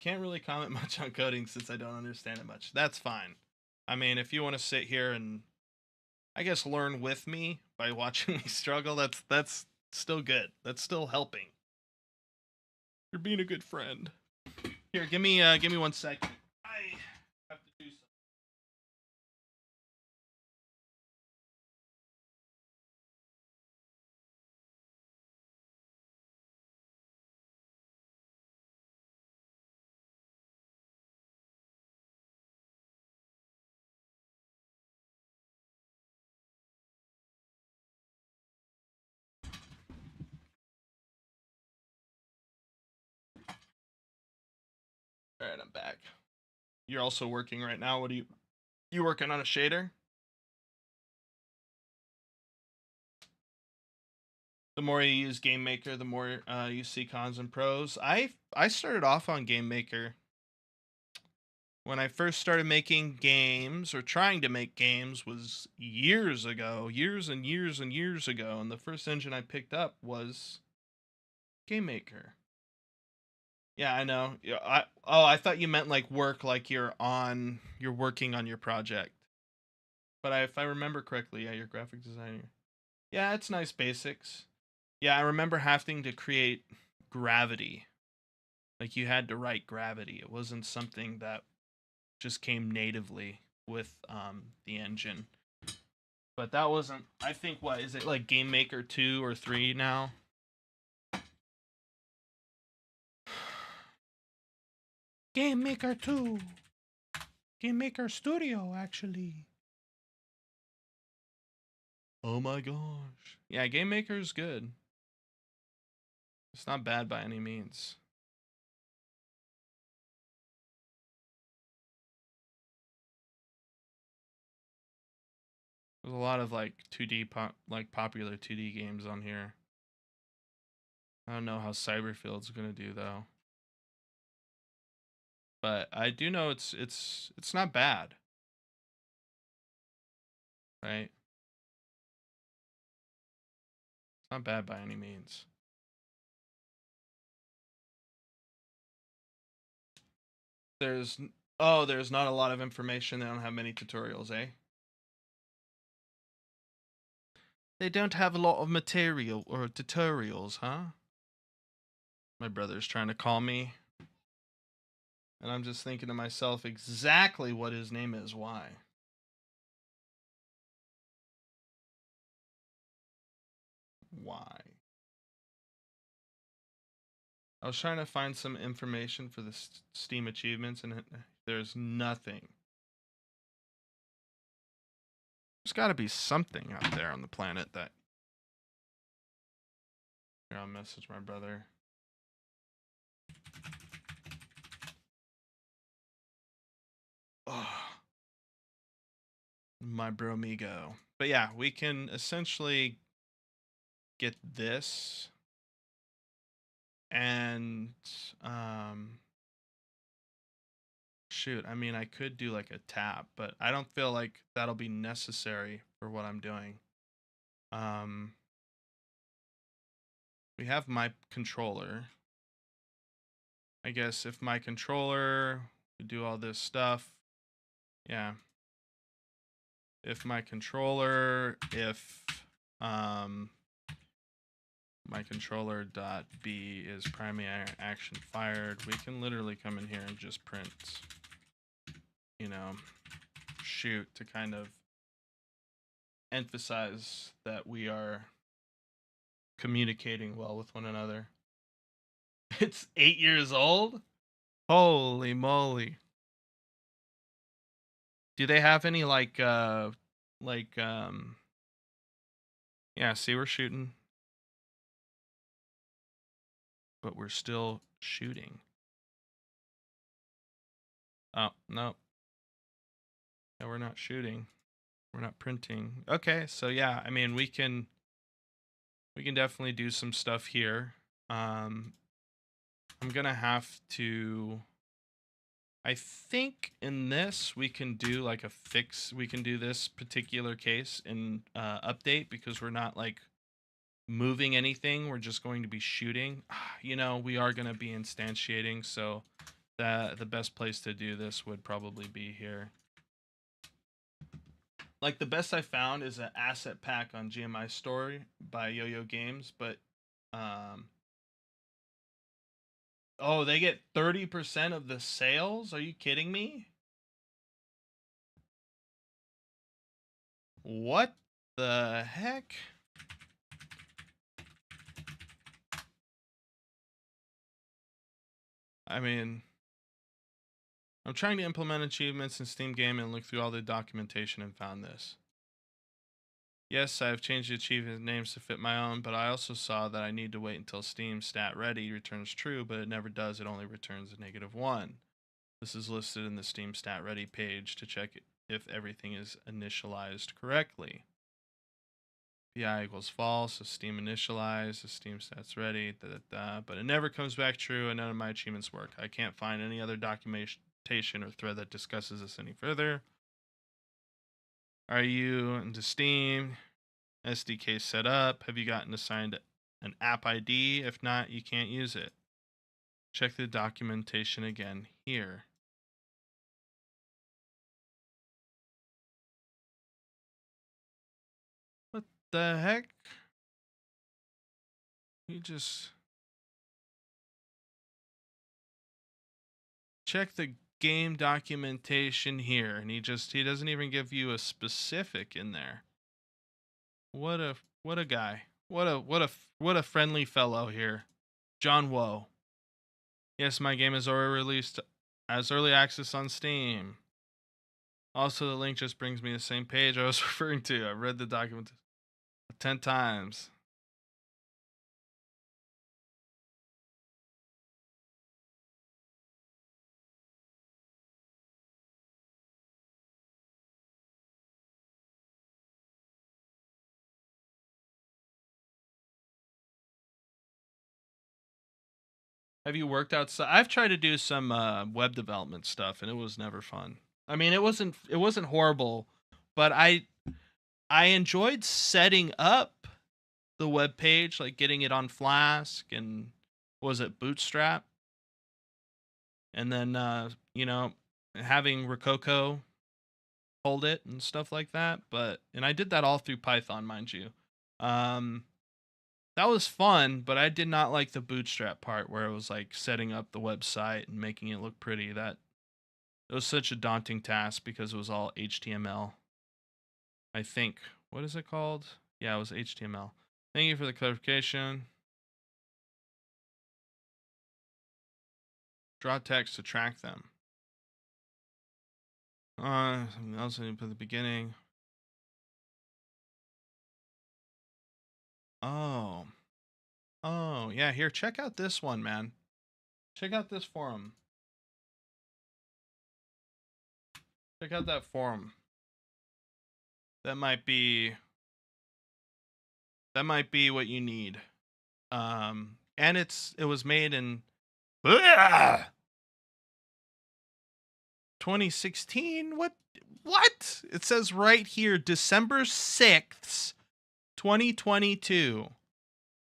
Can't really comment much on coding since I don't understand it much. That's fine. I mean, if you want to sit here and I guess learn with me by watching me struggle, that's still good. That's still helping. You're being a good friend. Here, give me 1 second. I have to do something. All right, I'm back. You're also working right now. What are you working on a shader? The more you use Game Maker, the more you see cons and pros. I started off on Game Maker when I first started making games or trying to make games was years ago, years and years and years ago, and the first engine I picked up was Game Maker. Yeah, I know. Yeah, I thought you meant like work, like you're working on your project. But if I remember correctly, yeah, you're a graphic designer. Yeah, it's nice basics. Yeah, I remember having to create gravity. Like you had to write gravity. It wasn't something that just came natively with the engine. But that wasn't. I think what is it like Game Maker 2 or 3 now? Game Maker 2. Game Maker Studio actually. Oh my gosh. Yeah, Game Maker's good. It's not bad by any means. There's a lot of like 2D popular 2D games on here. I don't know how Cyberfield's gonna do though. But I do know it's not bad. Right? It's not bad by any means. There's there's not a lot of information. They don't have many tutorials, eh? They don't have a lot of material or tutorials, huh? My brother's trying to call me. And I'm just thinking to myself exactly what his name is. Why? Why? I was trying to find some information for the Steam achievements, and there's nothing. There's got to be something out there on the planet that. Here, I'll message my brother. Oh, my bromigo. But yeah, we can essentially get this and shoot, I mean I could do like a tap, but I don't feel like that'll be necessary for what I'm doing. We have my controller. I guess if my controller would do all this stuff, yeah. If my controller, if my controller dot b is primary action fired, we can literally come in here and just print, you know, shoot to kind of emphasize that we are communicating well with one another. It's 8 years old? Holy moly. Do they have any like yeah, see we're shooting, but we're still shooting. Oh, no. No, we're not shooting. We're not printing. Okay, so yeah, I mean we can definitely do some stuff here. I'm gonna have to. I think in this we can do like a fix. We can do this particular case in update because we're not like moving anything. We're just going to be shooting. You know, we are going to be instantiating, so the best place to do this would probably be here. Like the best I found is an asset pack on GMI Story by Yo-Yo Games, but oh, they get 30% of the sales? Are you kidding me? What the heck? I mean, I'm trying to implement achievements in Steam Game and look through all the documentation and found this. Yes, I've changed the achievement names to fit my own, but I also saw that I need to wait until Steam stat ready returns true, but it never does. It only returns a -1. This is listed in the Steam stat ready page to check if everything is initialized correctly. PI equals false, so Steam initialized, the Steam stats ready, but it never comes back true and none of my achievements work. I can't find any other documentation or thread that discusses this any further. Are you into Steam? SDK set up? Have you gotten assigned an app ID? If not, you can't use it. Check the documentation again here. What the heck? You just check the game documentation here, and he doesn't even give you a specific in there. What a guy. What a friendly fellow here. John Woe. Yes, my game is already released as early access on Steam. Also, the link just brings me the same page I was referring to. I read the document 10 times. Have you worked outside? I've tried to do some web development stuff, and it was never fun. I mean, it wasn't horrible, but I enjoyed setting up the web page, like getting it on Flask and was it Bootstrap, and then having Rococo hold it and stuff like that. And I did that all through Python, mind you. Um, that was fun, but I did not like the Bootstrap part where it was like setting up the website and making it look pretty. That it was such a daunting task because it was all HTML. I think. What is it called? Yeah, it was HTML. Thank you for the clarification. Draw text to track them. Something else I didn't put at the beginning. Oh. Oh, yeah, here, check out this one, man. Check out this forum. Check out that forum. That might be what you need. And it was made in 2016. What? It says right here December 6th, 2022.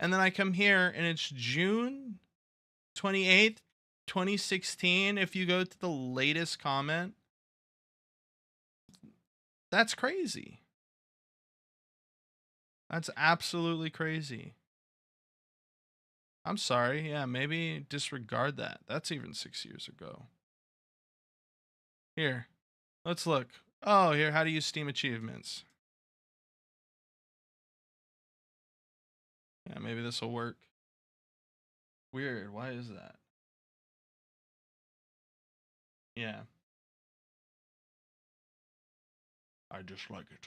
And then I come here and it's June 28th, 2016. If you go to the latest comment, that's crazy. That's absolutely crazy. I'm sorry. Yeah, maybe disregard that. That's even 6 years ago. Here, let's look. Oh, here, how to use Steam achievements. Yeah, maybe this will work. Weird. Why is that? Yeah. I just like it.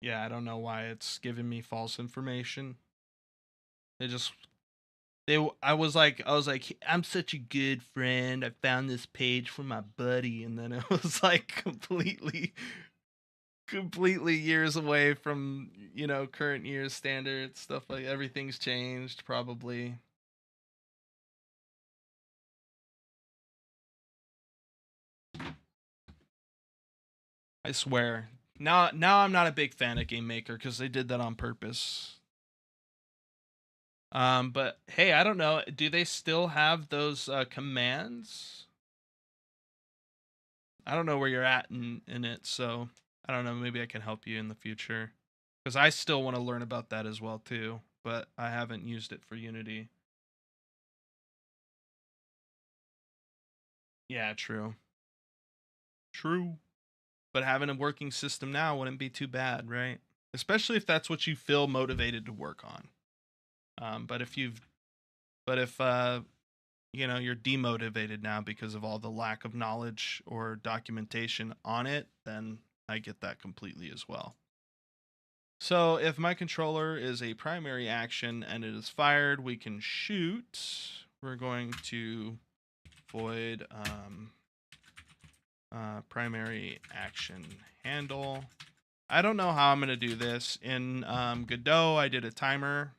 Yeah, I don't know why it's giving me false information. They just I was like I'm such a good friend. I found this page from my buddy, and then it was like completely years away from, current year's standards, stuff like everything's changed probably. I swear. Now I'm not a big fan of Game Maker cuz they did that on purpose. But hey, I don't know. Do they still have those commands? I don't know where you're at in it, so I don't know. Maybe I can help you in the future because I still want to learn about that as well too. But I haven't used it for Unity. Yeah, true, true. But having a working system now wouldn't be too bad, right? Especially if that's what you feel motivated to work on. But if you're demotivated now because of all the lack of knowledge or documentation on it, then I get that completely as well. So if my controller is a primary action and it is fired, we can shoot. We're going to void primary action handle. I don't know how I'm going to do this. In Godot, I did a timer,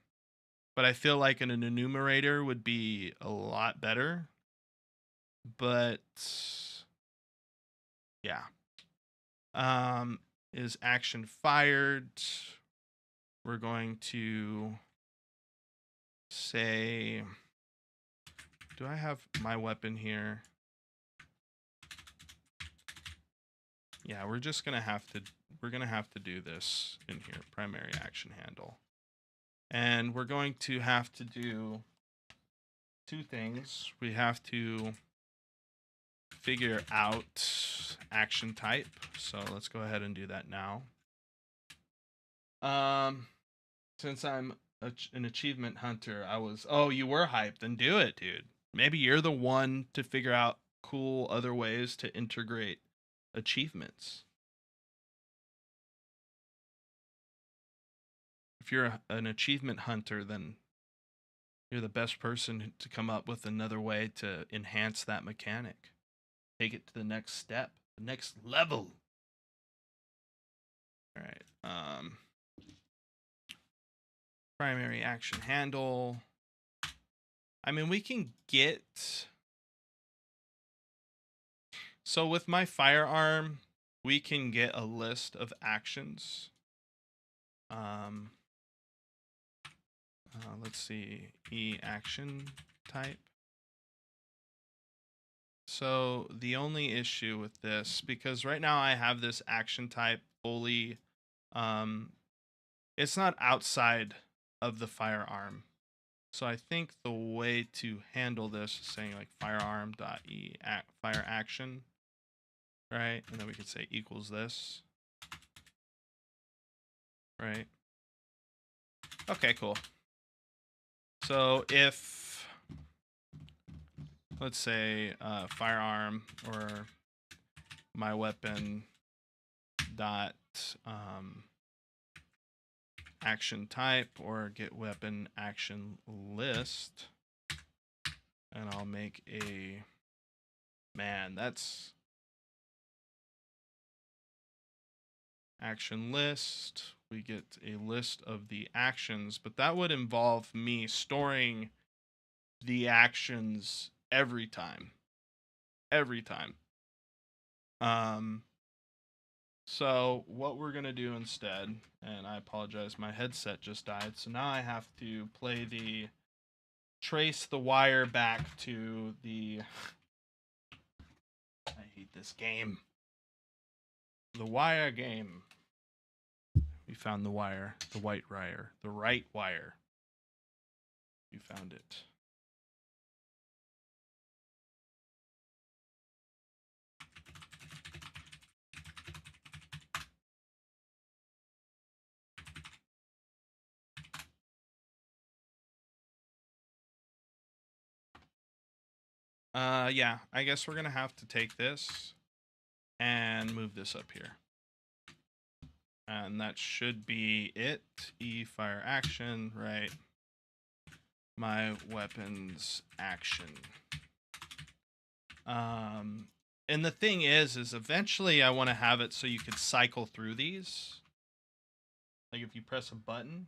but I feel like an enumerator would be a lot better. But yeah. Is action fired? We're going to say, do I have my weapon here? Yeah, we're gonna have to do this in here, primary action handle. And we're going to have to do two things. We have to figure out action type. So let's go ahead and do that now. Since I'm an achievement hunter, you were hyped, then do it, dude. Maybe you're the one to figure out cool other ways to integrate achievements. If you're an achievement hunter, then you're the best person to come up with another way to enhance that mechanic. Take it to the next step, the next level. All right. Primary action handle. I mean, we can get. So with my firearm, we can get a list of actions. Let's see, E action type. So the only issue with this, because right now I have this action type fully, it's not outside of the firearm. So I think the way to handle this is saying like firearm.e fire action, right? And then we could say equals this, right? Okay, cool. So if, let's say firearm or my weapon dot action type or get weapon action list, and I'll make a, man, that's action list. We get a list of the actions, but that would involve me storing the actions every time. Every time. So what we're gonna do instead, and I apologize, my headset just died, so now I have to play the trace the wire back to the I hate this game. The wire game. We found the wire, the white wire, the right wire. You found it. Yeah, I guess we're gonna have to take this and move this up here. And that should be it. E fire action, right? My weapons action. And the thing is eventually I want to have it so you could cycle through these. Like if you press a button.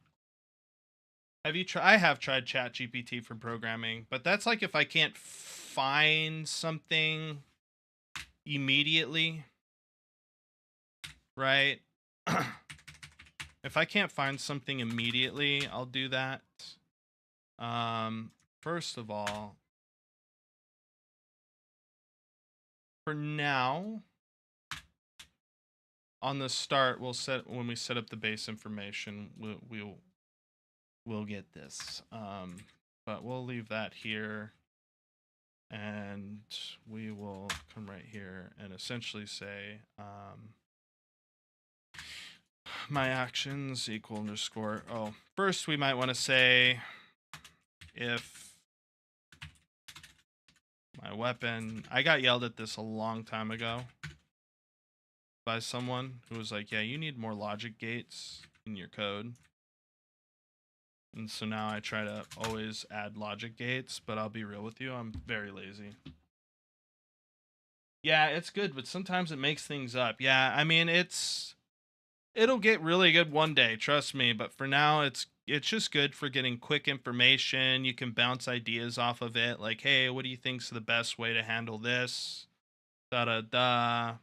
Have you tried? I have tried ChatGPT for programming, but that's like if I can't find something immediately, right? If I can't find something immediately, I'll do that. First of all, for now, on the start, when we set up the base information, we'll get this. But we'll leave that here, and we will come right here and essentially say my actions equal underscore. Oh, first we might want to say if my weapon. I got yelled at this a long time ago by someone who was like, yeah, you need more logic gates in your code. And so now I try to always add logic gates, but I'll be real with you, I'm very lazy. Yeah, it's good, but sometimes it makes things up. Yeah, I mean, it'll get really good one day, trust me, but for now it's just good for getting quick information. You can bounce ideas off of it like, "Hey, what do you think's the best way to handle this?" Da da da.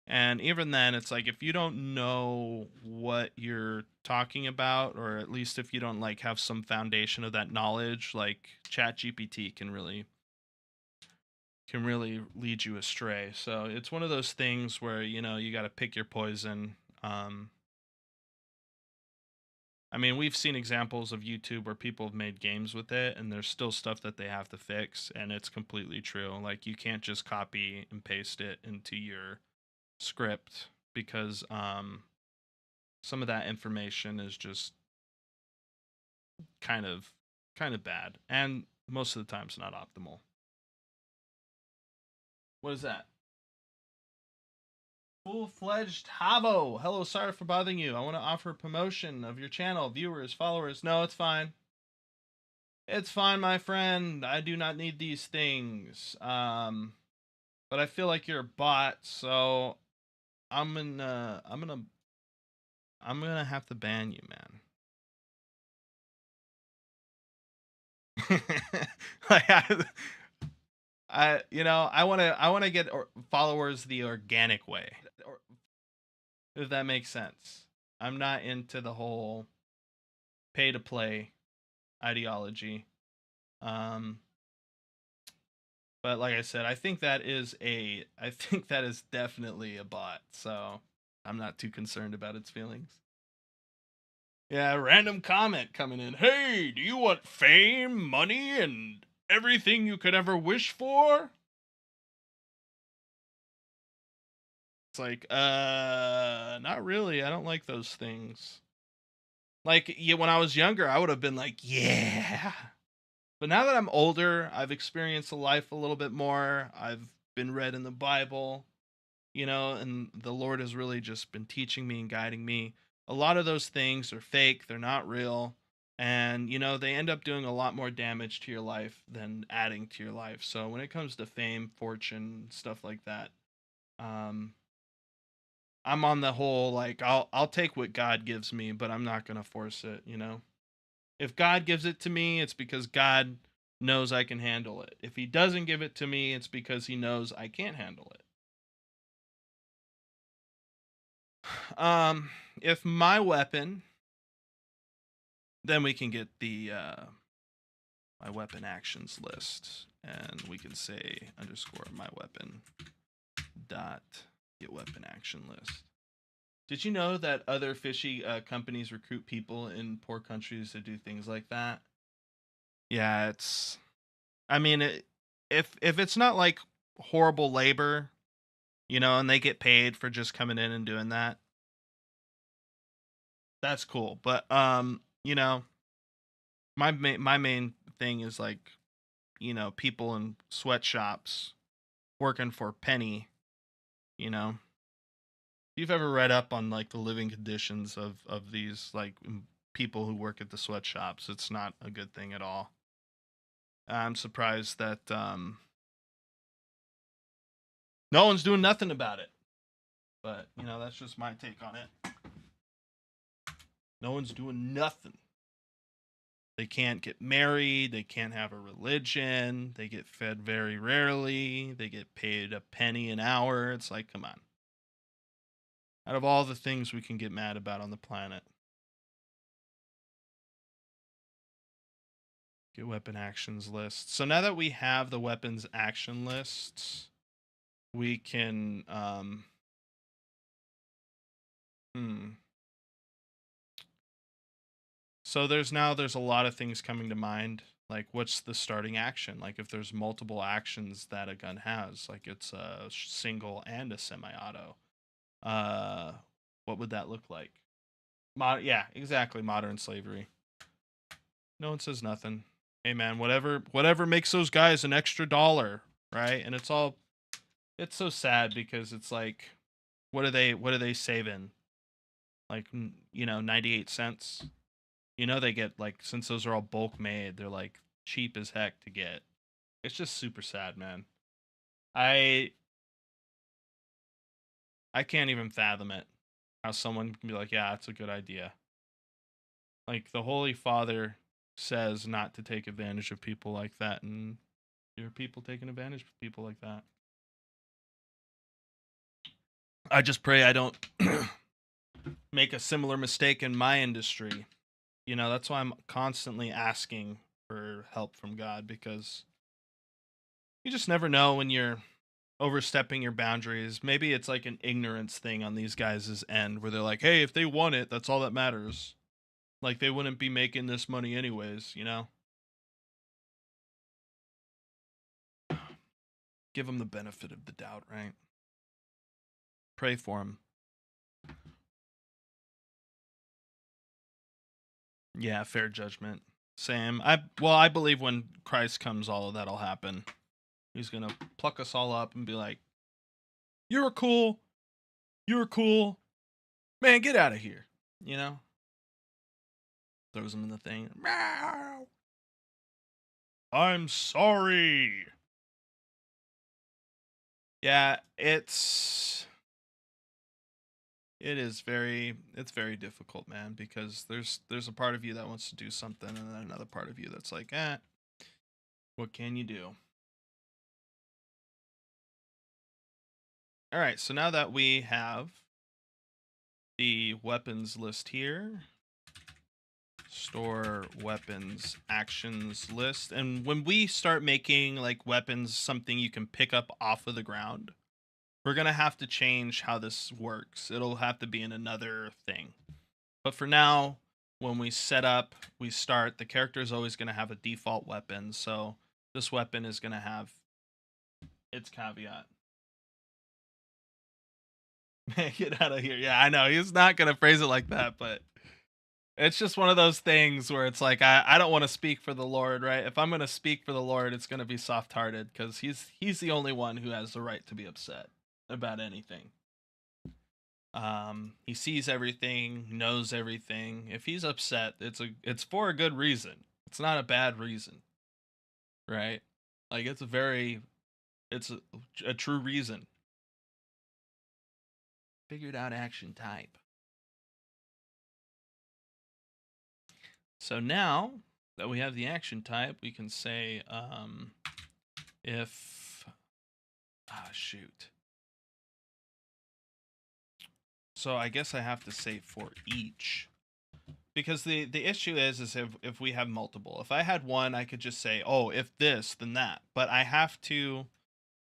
And even then, it's like if you don't know what you're talking about, or at least if you don't like have some foundation of that knowledge, like ChatGPT can really lead you astray. So it's one of those things where you got to pick your poison. I mean, we've seen examples of YouTube where people have made games with it, and there's still stuff that they have to fix, and it's completely true. Like you can't just copy and paste it into your script because some of that information is just kind of bad, and most of the time it's not optimal. What is that? Full-fledged Havo. Hello, sorry for bothering you. I want to offer a promotion of your channel, viewers, followers. No, it's fine. It's fine, my friend. I do not need these things. But I feel like you're a bot, so I'm gonna have to ban you, man. like I want to get followers the organic way, if that makes sense. I'm not into the whole pay to play ideology. Um, but like I said, I think that is definitely a bot. So I'm not too concerned about its feelings. Yeah, random comment coming in. Hey, do you want fame, money, and everything you could ever wish for? It's like, not really. I don't like those things. Like, yeah, when I was younger, I would have been like, yeah. But now that I'm older, I've experienced life a little bit more. I've been read in the Bible, and the Lord has really just been teaching me and guiding me. A lot of those things are fake, they're not real. And, they end up doing a lot more damage to your life than adding to your life. So when it comes to fame, fortune, stuff like that, um, I'm on the whole like I'll take what God gives me, but I'm not gonna force it. If God gives it to me, it's because God knows I can handle it. If he doesn't give it to me, it's because he knows I can't handle it. Um, if my weapon, then we can get the my weapon actions list, and we can say underscore my weapon dot get weapon action list. Did you know that other fishy companies recruit people in poor countries to do things like that? Yeah, it's. I mean, if it's not like horrible labor, and they get paid for just coming in and doing that, that's cool. But my main thing is like you know, people in sweatshops working for a penny, you know. If you've ever read up on like the living conditions of these like people who work at the sweatshops, it's not a good thing at all. I'm surprised that no one's doing nothing about it. But, you know, that's just my take on it. No one's doing nothing. They can't get married, they can't have a religion, they get fed very rarely, they get paid a penny an hour. It's like, come on. Out of all the things we can get mad about on the planet, get weapon actions list. So now that we have the weapons action lists, we can So there's a lot of things coming to mind. Like, what's the starting action? Like, if there's multiple actions that a gun has, like it's a single and a semi-auto, uh, what would that look like? Yeah, exactly. Modern slavery. No one says nothing. Hey man, whatever makes those guys an extra dollar, right? And it's so sad because it's like, what are they saving? Like, you know, 98 cents. You know, they get like, since those are all bulk made, they're like cheap as heck to get. It's just super sad, man. I I can't even fathom it. How someone can be like, yeah, it's a good idea. Like the Holy Father says not to take advantage of people like that, and there are people taking advantage of people like that. I just pray I don't make a similar mistake in my industry. You know, that's why I'm constantly asking for help from God, because you just never know when you're overstepping your boundaries. Maybe it's like an ignorance thing on these guys' end where they're like, hey, if they want it, that's all that matters. Like they wouldn't be making this money anyways, you know? Give them the benefit of the doubt, right? Pray for them. Yeah, fair judgment. Same. I believe when Christ comes, all of that'll happen. He's gonna pluck us all up and be like, "You were cool. You were cool. Man, get out of here." You know? Throws him in the thing. Meow. I'm sorry. Yeah, it's very difficult, man, because there's a part of you that wants to do something and then another part of you that's like, what can you do? All right, so now that we have the weapons list here, store weapons actions list, and when we start making like weapons something you can pick up off of the ground, we're going to have to change how this works. It'll have to be in another thing. But for now, when we set up, we start, the character is always going to have a default weapon. So this weapon is going to have its caveat. Man, get out of here. Yeah, I know. He's not going to phrase it like that, but it's just one of those things where it's like, I don't want to speak for the Lord, right? If I'm going to speak for the Lord, it's going to be soft hearted because he's the only one who has the right to be upset about anything. He sees everything, knows everything. If he's upset, it's for a good reason. It's not a bad reason, right? Like it's a true reason. Figured out action type. So now that we have the action type, we can say if shoot. So I guess I have to say for each, because the issue is if we have multiple. If I had one, I could just say, oh, if this, then that. But I have to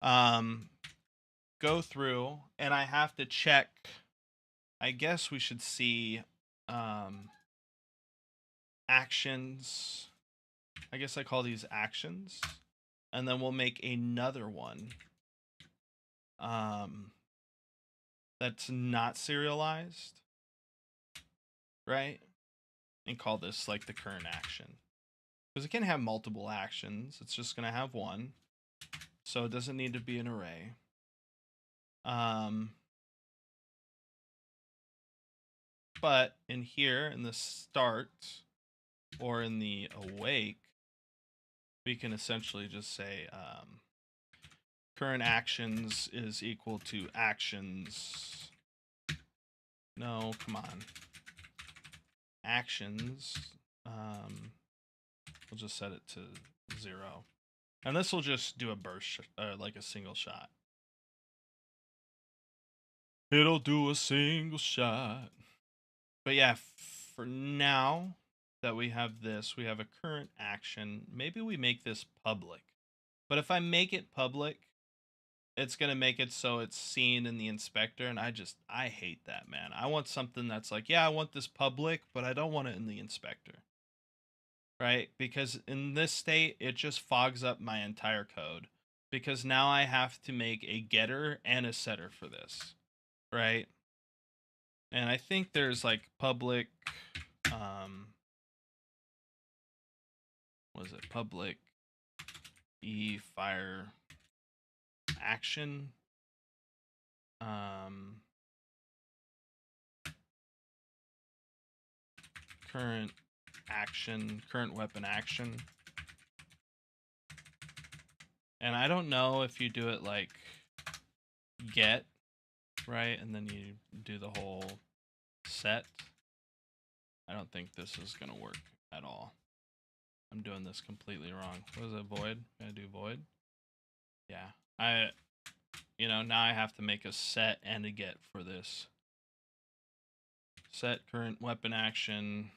um go through and I have to check. I guess we should see actions. I guess I call these actions, and then we'll make another one um that's not serialized, right? And call this like the current action. because it can have multiple actions. It's just going to have one. So it doesn't need to be an array. But in here, in the start, or in the awake, we can essentially just say current actions is equal to actions. No, come on. Actions. We'll just set it to 0. And this will just do a burst, like a single shot. It'll do a single shot. But yeah, for now that we have this, we have a current action. Maybe we make this public. But if I make it public, it's going to make it so it's seen in the inspector. And I hate that, man. I want something that's like, yeah, I want this public, but I don't want it in the inspector. Right? Because in this state, it just fogs up my entire code. Because now I have to make a getter and a setter for this. Right? And I think there's like public, was it public fire action? Current action, current weapon action. And I don't know if you do it like get, right? And then you do the whole set. I don't think this is going to work at all. I'm doing this completely wrong. What is it, void? Can I do void? Yeah. Now I have to make a set and a get for this. Set current weapon action.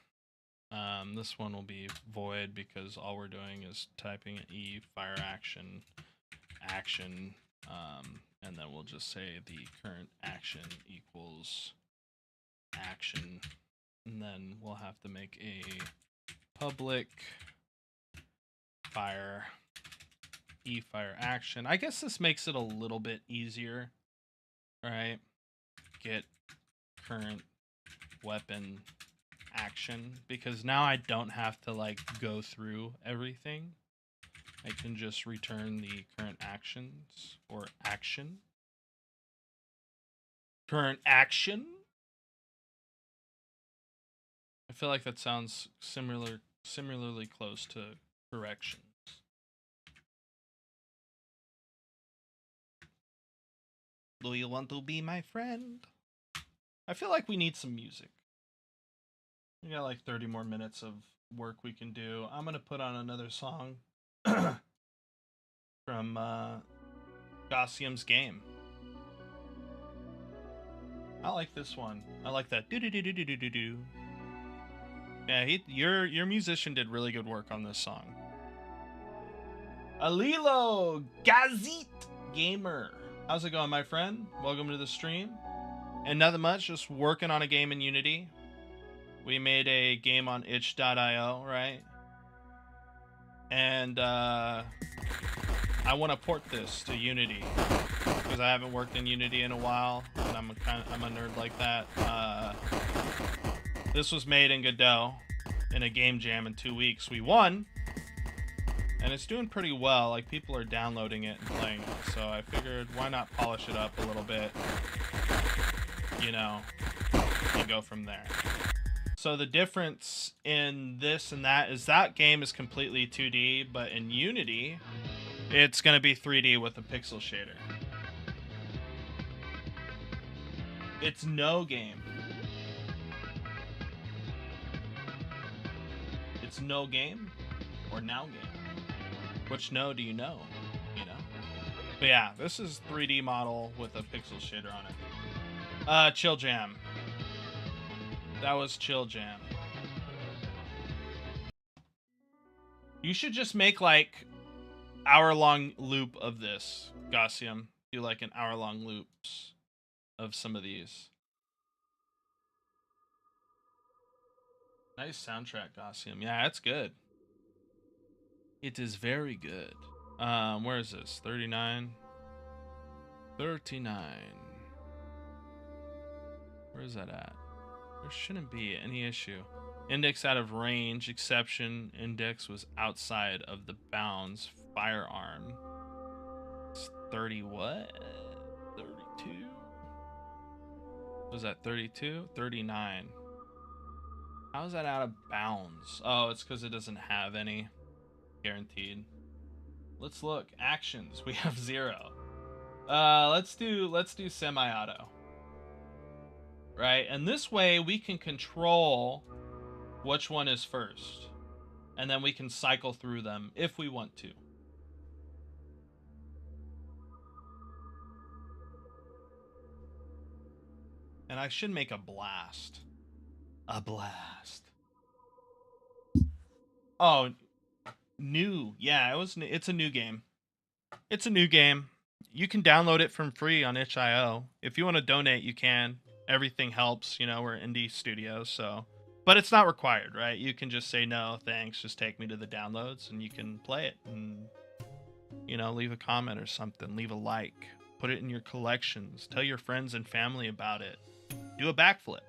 This one will be void because all we're doing is typing E fire action, and then we'll just say the current action equals action, and then we'll have to make a public fire E fire action. I guess this makes it a little bit easier, right? Get current weapon action, because now I don't have to like go through everything. I can just return the current actions or action. Current action. I feel like that sounds similarly close to corrections. Do you want to be my friend? I feel like we need some music. We got like 30 more minutes of work we can do. I'm gonna put on another song from Gossium's game. I like this one. I like that do do do do do do do do. Yeah, your musician did really good work on this song. Alilo Gazit Gamer. How's it going, my friend? Welcome to the stream. And nothing much, just working on a game in Unity. We made a game on itch.io, right? And I want to port this to Unity because I haven't worked in Unity in a while, and I'm a nerd like that. This was made in Godot in a game jam in 2 weeks. We won, and it's doing pretty well. Like, people are downloading it and playing it, so I figured why not polish it up a little bit, and go from there. So the difference in this and that is that game is completely 2D, but in Unity, it's going to be 3D with a pixel shader. It's no game. It's no game or now game. Which no do you know? But yeah, this is 3D model with a pixel shader on it. Chill Jam. That was Chill Jam. You should just make like hour-long loop of this, Gossium. Do like an hour-long loops of some of these. Nice soundtrack, Gossium. Yeah, it's good. It is very good. Where is this? 39? 39. Where is that at? There shouldn't be any issue. Index out of range. Exception. Index was outside of the bounds. Firearm. It's 30 what? 32? Was that 32? 39. How is that out of bounds? Oh, it's because it doesn't have any. Guaranteed. Let's look. Actions. We have 0. Let's do semi-auto. Right? And this way we can control which one is first. And then we can cycle through them if we want to. And I should make a blast. A blast. Oh, new. Yeah, it's a new game. It's a new game. You can download it from free on itch.io. If you want to donate, you can. Everything helps. You know, we're indie studios, so. But it's not required, right? You can just say, no, thanks. Just take me to the downloads, and you can play it. And, you know, leave a comment or something. Leave a like. Put it in your collections. Tell your friends and family about it. Do a backflip.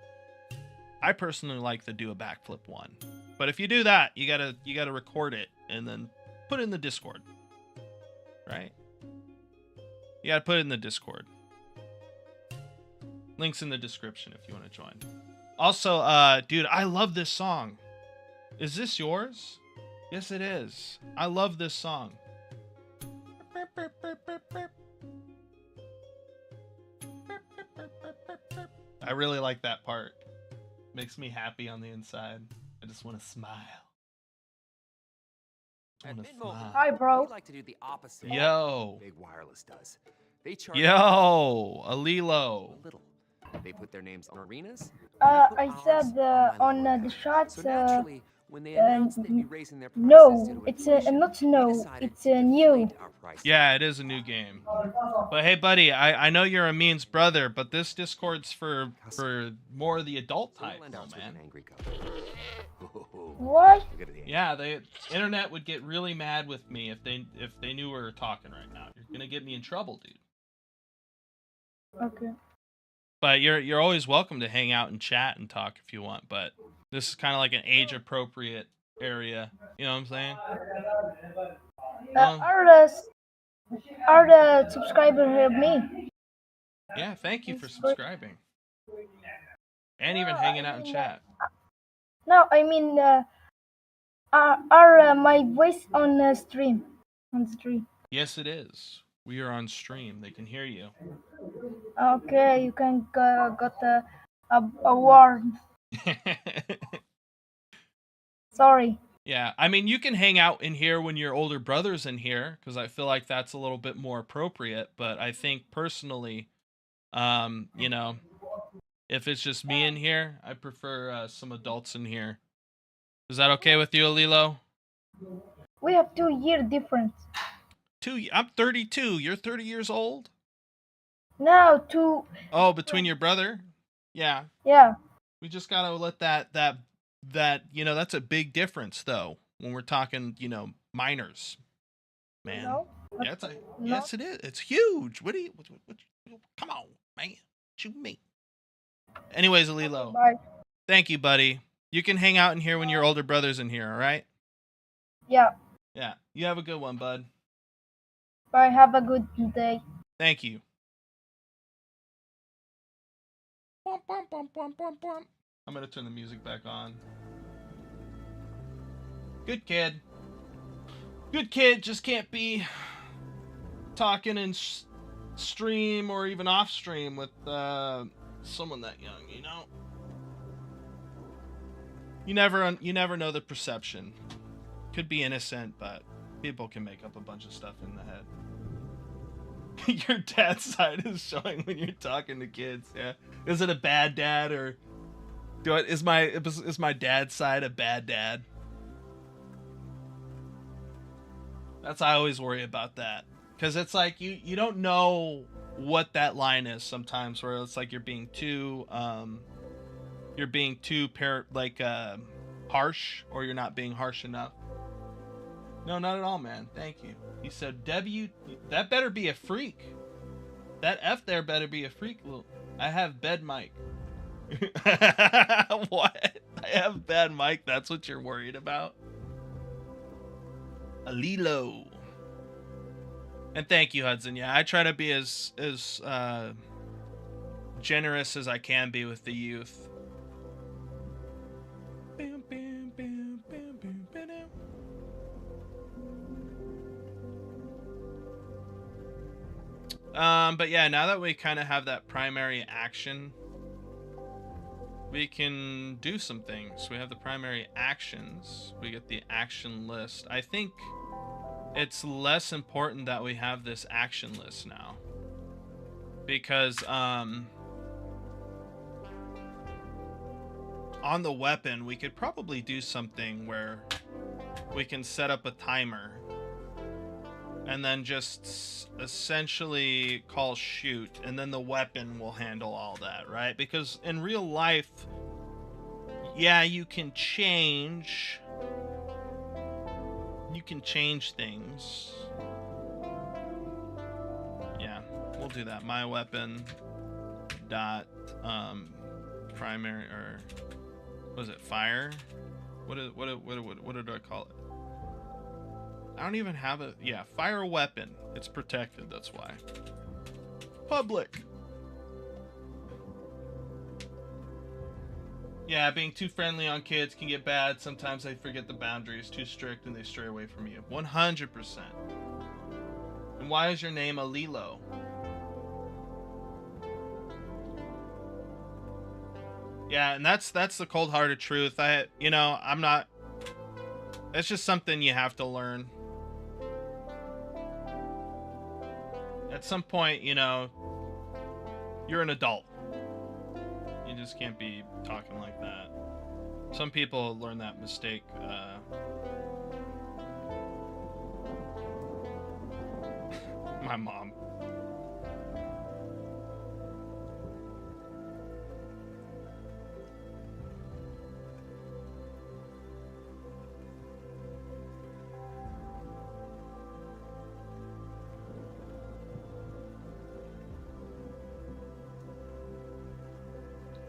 I personally like the do a backflip one. But if you do that, you gotta record it and then put it in the Discord. Right? You gotta put it in the Discord. Links in the description if you want to join. Also, dude, I love this song. Is this yours? Yes, it is. I love this song. I really like that part. Makes me happy on the inside. I just want to smile. Hi, bro. We like to do the opposite. Yo. Big Wireless does. They charge Yo, Alilo. a little. They put their names on arenas. I said on the shots. So naturally, when they announced they'd be raising their prices No, to it's we not no. decided It's to new. deflate our prices. Yeah, it is a new game. But hey, buddy, I know you're Amin's brother, but this Discord's for more of the adult type, We'll end though, up with man. an angry couple. What? Look at the Yeah, the internet would get really mad with me if they knew we were talking right now. You're gonna get me in trouble, dude. Okay. But you're always welcome to hang out and chat and talk if you want. But this is kind of like an age appropriate area. You know what I'm saying? Are the subscribers help me? Yeah, thank you for subscribing. And even hanging out in chat. No, I mean, are my voice on stream? On stream. Yes, it is. We are on stream. They can hear you. Okay, you can got a award. Sorry. Yeah, I mean, you can hang out in here when your older brother's in here, because I feel like that's a little bit more appropriate. But I think personally, you know, if it's just me in here, I prefer some adults in here. Is that okay with you, Alilo? We have 2-year difference. I'm 32. You're 30 years old? No, 2. Oh, between your brother? Yeah. Yeah. We just gotta let that you know, that's a big difference though when we're talking, you know, minors. Man. No. Yeah, yes, it is. It's huge. What come on, man. What you mean? Anyways, Alilo. Bye. Thank you, buddy. You can hang out in here when your older brother's in here, all right? Yeah. Yeah. You have a good one, bud. Bye. Have a good day. Thank you. I'm gonna turn the music back on. Good kid. Good kid, just can't be talking in stream or even off stream with someone that young, you know? You never know the perception. Could be innocent, but people can make up a bunch of stuff in the head. Your dad's side is showing when you're talking to kids. Yeah, is it a bad dad or is my dad's side a bad dad? I always worry about that because it's like you don't know what that line is sometimes where it's like you're being too harsh or you're not being harsh enough. No, not at all, man. Thank you. He said, "Debbie, that better be a freak. That F there better be a freak. I have bed mic." What? I have bad mic. That's what you're worried about. Alilo. And thank you, Hudson. Yeah, I try to be as generous as I can be with the youth. But yeah, now that we kind of have that primary action, we can do some things. We have the primary actions. We get the action list. I think it's less important that we have this action list now, because on the weapon we could probably do something where we can set up a timer and then just essentially call shoot, and then the weapon will handle all that, right? Because in real life, yeah, you can change things. Yeah, we'll do that. My weapon dot primary, or was it fire? What did I call it? I don't even have a... Yeah, fire weapon. It's protected, that's why. Public. Yeah, being too friendly on kids can get bad. Sometimes they forget the boundaries, too strict, and they stray away from you. 100%. And why is your name Alilo? Yeah, and that's the cold-hearted truth. I'm not... It's just something you have to learn. At some point, you're an adult. You just can't be talking like that. Some people learn that mistake. My mom.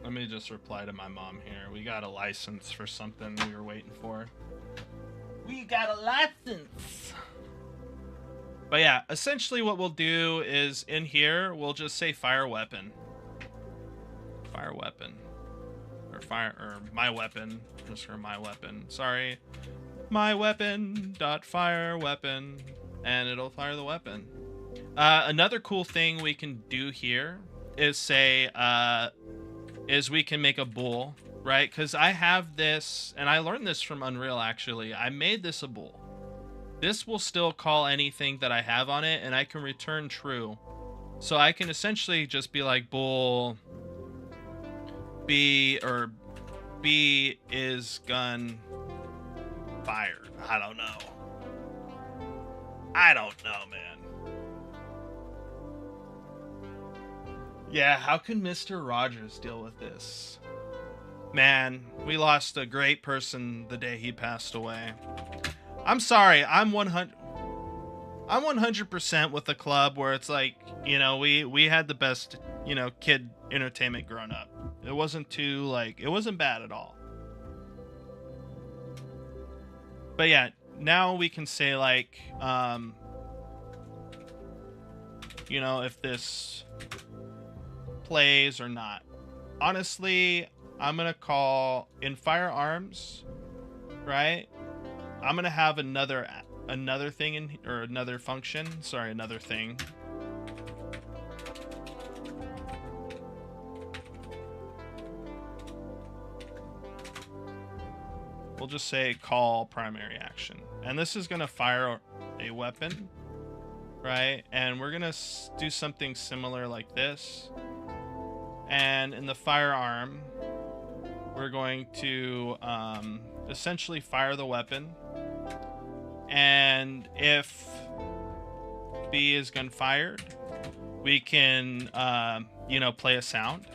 Let me just reply to my mom here. We got a license for something we were waiting for. We got a license! But yeah, essentially what we'll do is in here, we'll just say fire weapon. Fire weapon. Or my weapon. Just for my weapon. Sorry. My weapon dot fire weapon. And it'll fire the weapon. Another cool thing we can do here is say, is we can make a bool, right? Because I have this, and I learned this from Unreal, actually. I made this a bool. This will still call anything that I have on it, and I can return true. So I can essentially just be like, bool B, or B is gun fired. I don't know. I don't know, man. Yeah, how can Mr. Rogers deal with this? Man, we lost a great person the day he passed away. I'm sorry, I'm 100% with the club where it's like, we had the best, kid entertainment growing up. It wasn't it wasn't bad at all. But yeah, now we can say like, if this plays or not. Honestly, I'm gonna call in firearms, right? I'm gonna have another thing in, or another function. Sorry, another thing. We'll just say call primary action, and this is gonna fire a weapon, right? And we're gonna do something similar like this. And in the firearm, we're going to essentially fire the weapon. And if B is gun fired, we can, play a sound,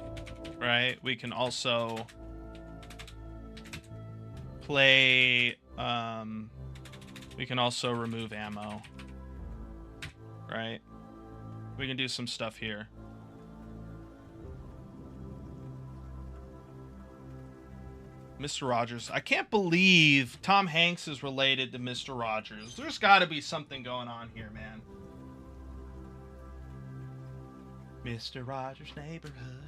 right? We can also play, we can also remove ammo, right? We can do some stuff here. Mr. Rogers. I can't believe Tom Hanks is related to Mr. Rogers. There's got to be something going on here, man. Mr. Rogers' Neighborhood.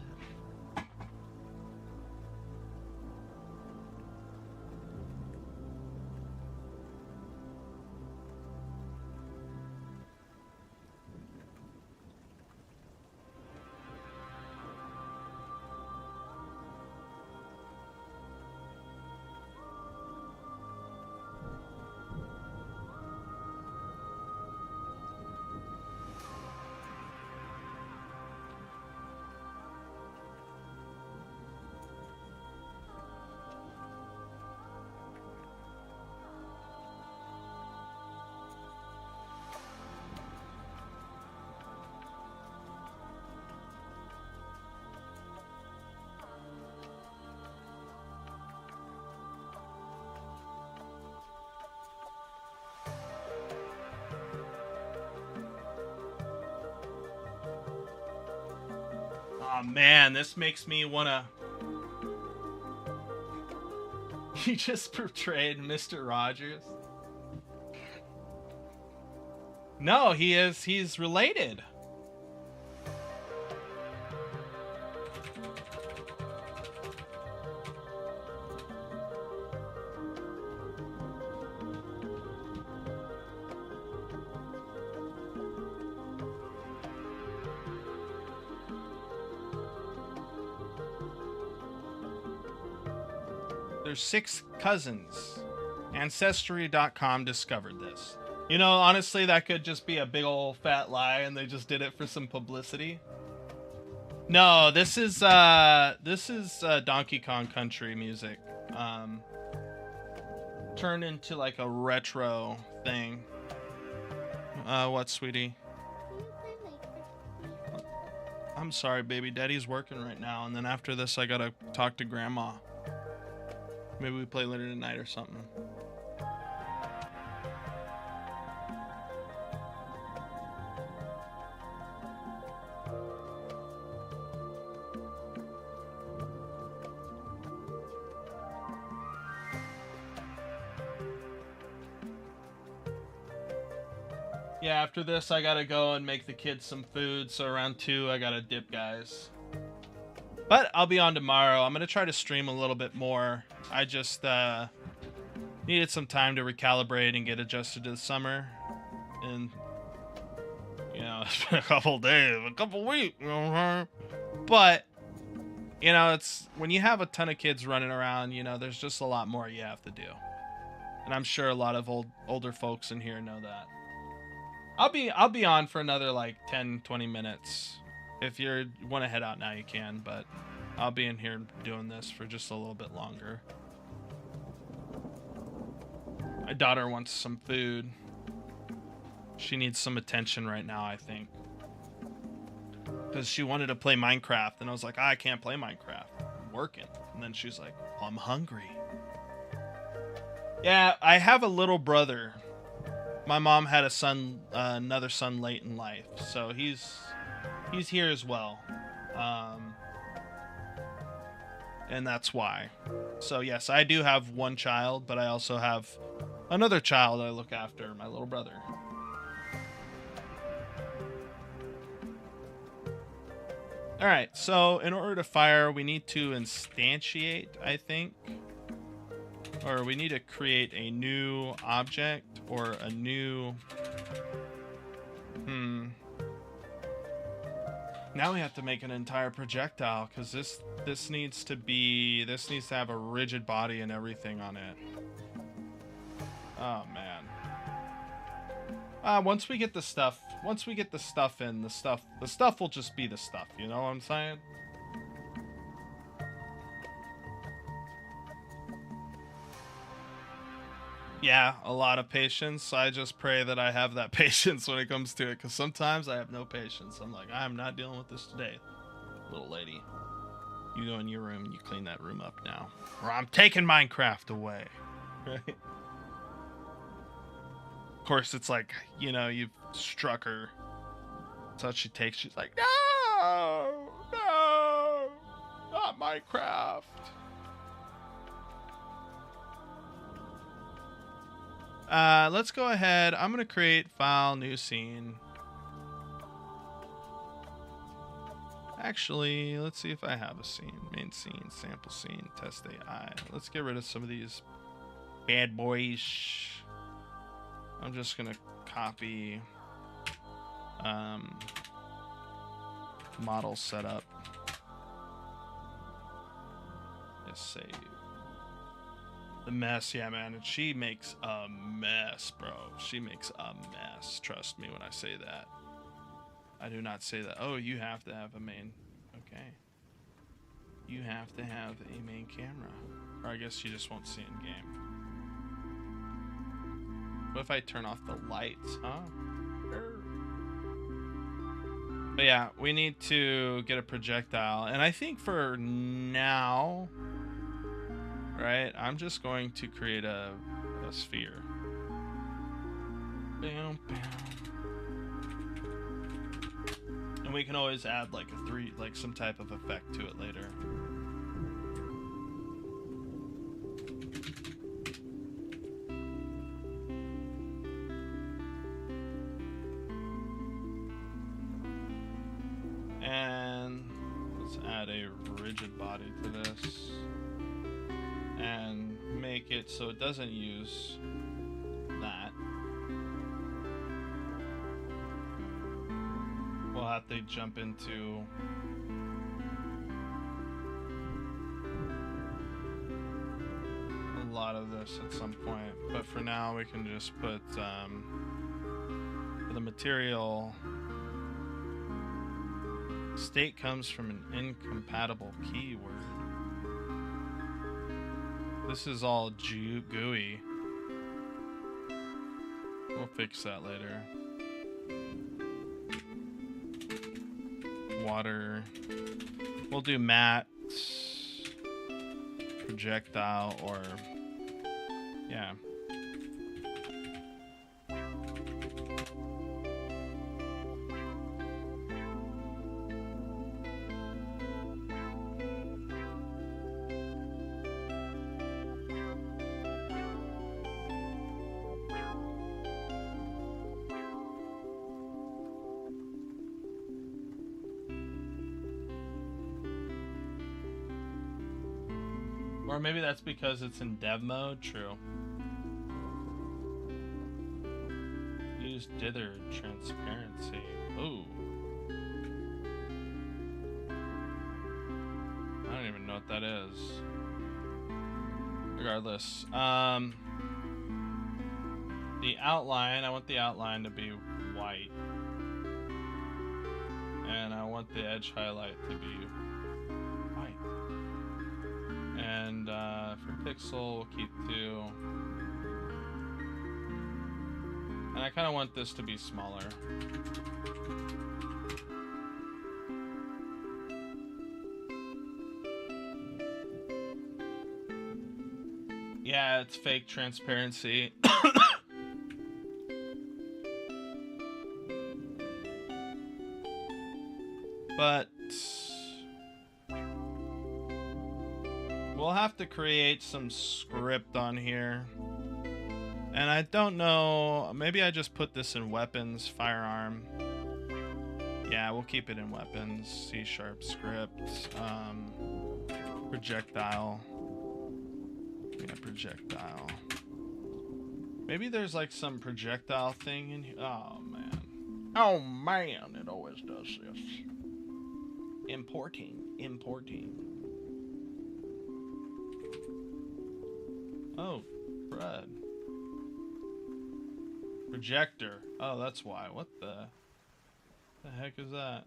Oh man, this makes me wanna... He just portrayed Mr. Rogers. No, he's related. There's 6 cousins. Ancestry.com discovered this. You know, honestly, that could just be a big old fat lie and they just did it for some publicity. No, this is Donkey Kong Country music. Turned into like a retro thing. What, sweetie? I'm sorry, baby. Daddy's working right now, and then after this I gotta talk to Grandma. Maybe we play later tonight or something. Yeah, after this I gotta go and make the kids some food, so around 2 I gotta dip, guys. But I'll be on tomorrow. I'm gonna try to stream a little bit more. I just needed some time to recalibrate and get adjusted to the summer. And, you know, it's been a couple days, a couple weeks, you know. But, you know, it's when you have a ton of kids running around, you know, there's just a lot more you have to do. And I'm sure a lot of older folks in here know that. I'll be on for another like 10-20 minutes. If you want to head out now, you can, but I'll be in here doing this for just a little bit longer. My daughter wants some food. She needs some attention right now, I think. Because she wanted to play Minecraft, and I was like, I can't play Minecraft. I'm working. And then she's like, well, I'm hungry. Yeah, I have a little brother. My mom had a son, another son late in life, so he's here as well. And that's why. So yes, I do have one child, but I also have another child I look after, my little brother. All right, so in order to fire, we need to instantiate, I think. Or we need to create a new object or a new... Now we have to make an entire projectile, because this needs to have a rigid body and everything on it. Oh man. Once we get the stuff in, the stuff will just be the stuff, you know what I'm saying? Yeah, a lot of patience. I just pray that I have that patience when it comes to it, because sometimes I have no patience. I'm like, I'm not dealing with this today, little lady. You go in your room and you clean that room up now, or I'm taking Minecraft away. Right? Of course, it's like, you know, you've struck her. So she takes, she's like, no, not Minecraft. let's go ahead. I'm gonna create file, new scene. Actually, let's see if I have a scene. Main scene, sample scene, test AI. Let's get rid of some of these bad boys. I'm just gonna copy model setup. Let's save. The mess, yeah, man. And she makes a mess, bro. She makes a mess. Trust me when I say that. I do not say that. Oh, you have to have a main. Okay. You have to have a main camera. Or I guess you just won't see in game. What if I turn off the lights, huh? But yeah, we need to get a projectile. And I think for now, right, I'm just going to create a sphere. Bam, bam. And we can always add like some type of effect to it later. And let's add a rigid body to this and make it so it doesn't use that. We'll have to jump into a lot of this at some point, but for now we can just put for the material, state comes from an incompatible keyword. This is all GUI. We'll fix that later. Water. We'll do matte, projectile, or yeah. Or maybe that's because it's in dev mode. True. Use dither transparency. Ooh. I don't even know what that is. Regardless. The outline, I want the outline to be white. And I want the edge highlight to be white. And for pixel, we'll keep 2. And I kind of want this to be smaller. Yeah, it's fake transparency. But we'll have to create some script on here. And I don't know, maybe I just put this in weapons, firearm. Yeah, we'll keep it in weapons, C# script, projectile. Yeah, projectile. Maybe there's like some projectile thing in here. Oh man. Oh man, it always does this. Importing. Oh, crud. Projector. Oh, that's why. What the heck is that?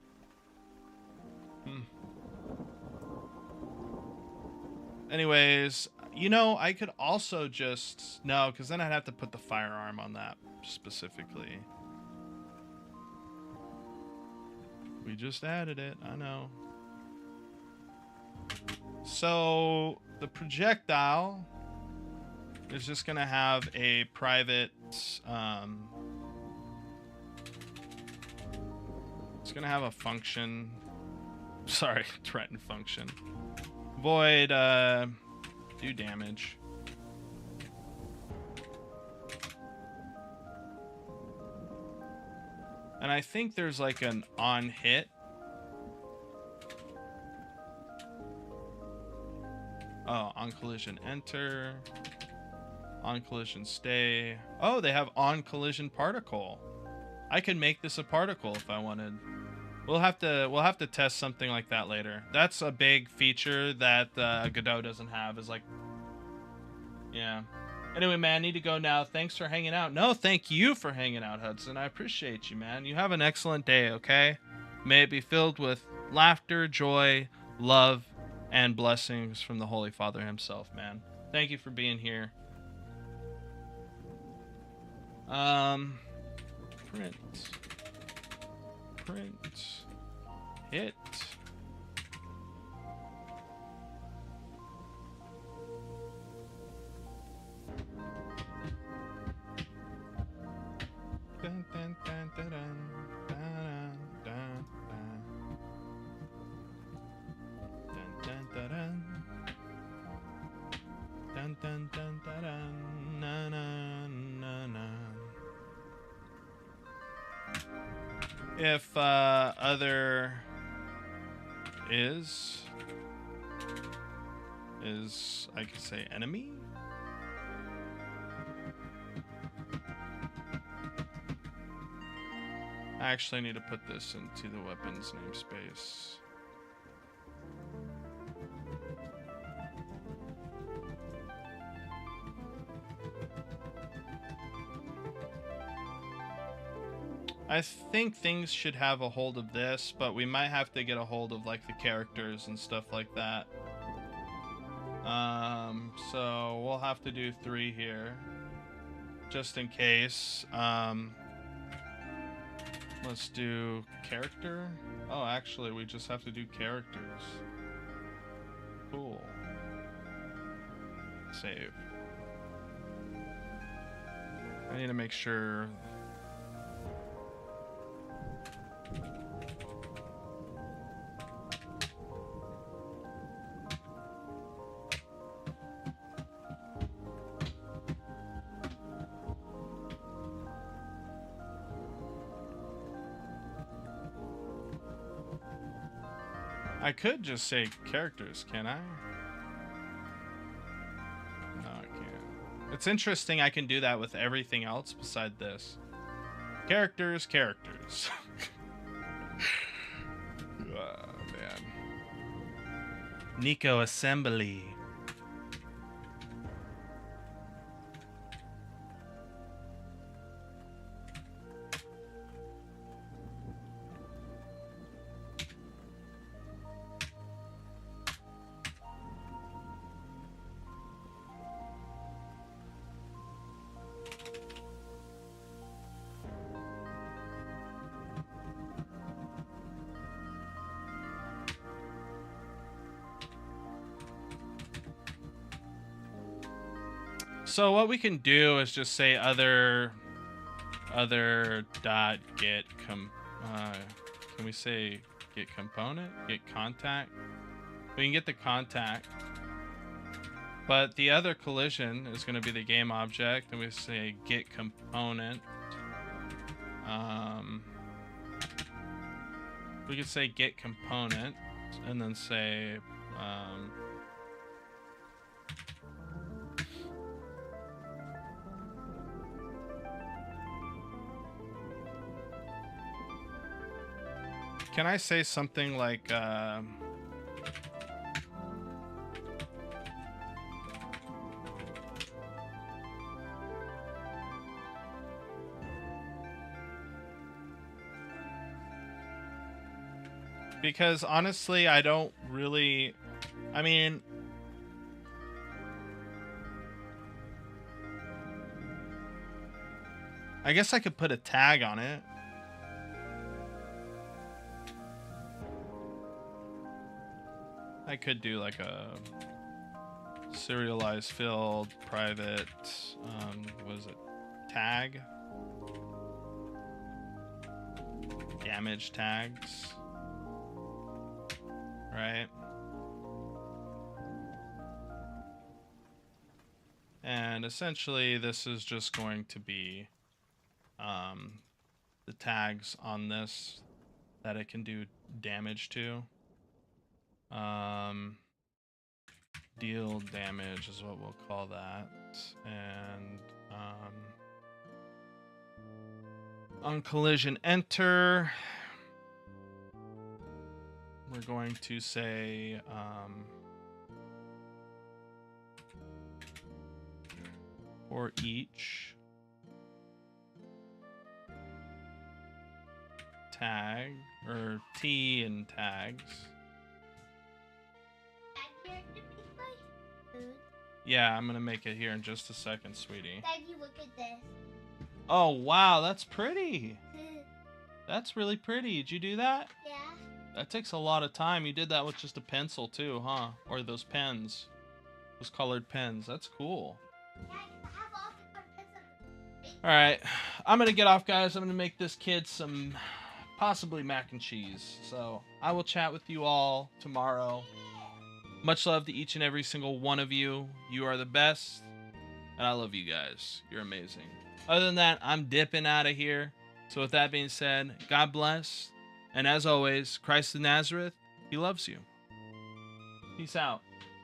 Anyways, you know, I could also just... No, because then I'd have to put the firearm on that specifically. We just added it, I know. So, the projectile is just going to have a private... it's going to have a function. Sorry, threaten function. Void, do damage. And I think there's like an on hit. Oh, on collision enter. On collision stay. Oh, they have on collision particle. I could make this a particle if I wanted. We'll have to test something like that later. That's a big feature that Godot doesn't have. Is like, yeah. Anyway, man, I need to go now. Thanks for hanging out. No, thank you for hanging out, Hudson. I appreciate you, man. You have an excellent day, okay? May it be filled with laughter, joy, love, and blessings from the Holy Father himself, man. Thank you for being here. Print, hit. Dun, dun, dun, dun, dun, dun, dun, dun, dun, dun. Dun, dun, dun, dun, dun, na, na, na, na. If other is I could say enemy. I actually need to put this into the weapons namespace. I think things should have a hold of this, but we might have to get a hold of like the characters and stuff like that. So we'll have to do 3 here, just in case. Let's do character. Oh, actually, we just have to do characters. Cool. Save. I need to make sure. I could just say characters, can I? No, I can't. It's interesting I can do that with everything else beside this. Characters, characters. Oh, man. Nico Assembly. So what we can do is just say other dot get can we say get component, get contact? We can get the contact, but the other collision is going to be the game object, and we say get component. We could say get component and then say can I say something like because honestly, I don't really, I mean, I guess I could put a tag on it. I could do like a serialized field, private, what is it, tag? Damage tags, right? And essentially this is just going to be the tags on this that it can do damage to. Deal damage is what we'll call that. And on collision enter, we're going to say for each tag or T and tags. Yeah, I'm gonna make it here in just a second, sweetie. Daddy, look at this. Oh wow, that's pretty. That's really pretty. Did you do that? Yeah. That takes a lot of time. You did that with just a pencil too, huh? Or those pens. Those colored pens. That's cool. Yeah, I have all the pencils. Alright. I'm gonna get off, guys. I'm gonna make this kid some possibly mac and cheese. So I will chat with you all tomorrow. Much love to each and every single one of you. You are the best. And I love you guys. You're amazing. Other than that, I'm dipping out of here. So with that being said, God bless. And as always, Christ of Nazareth, he loves you. Peace out.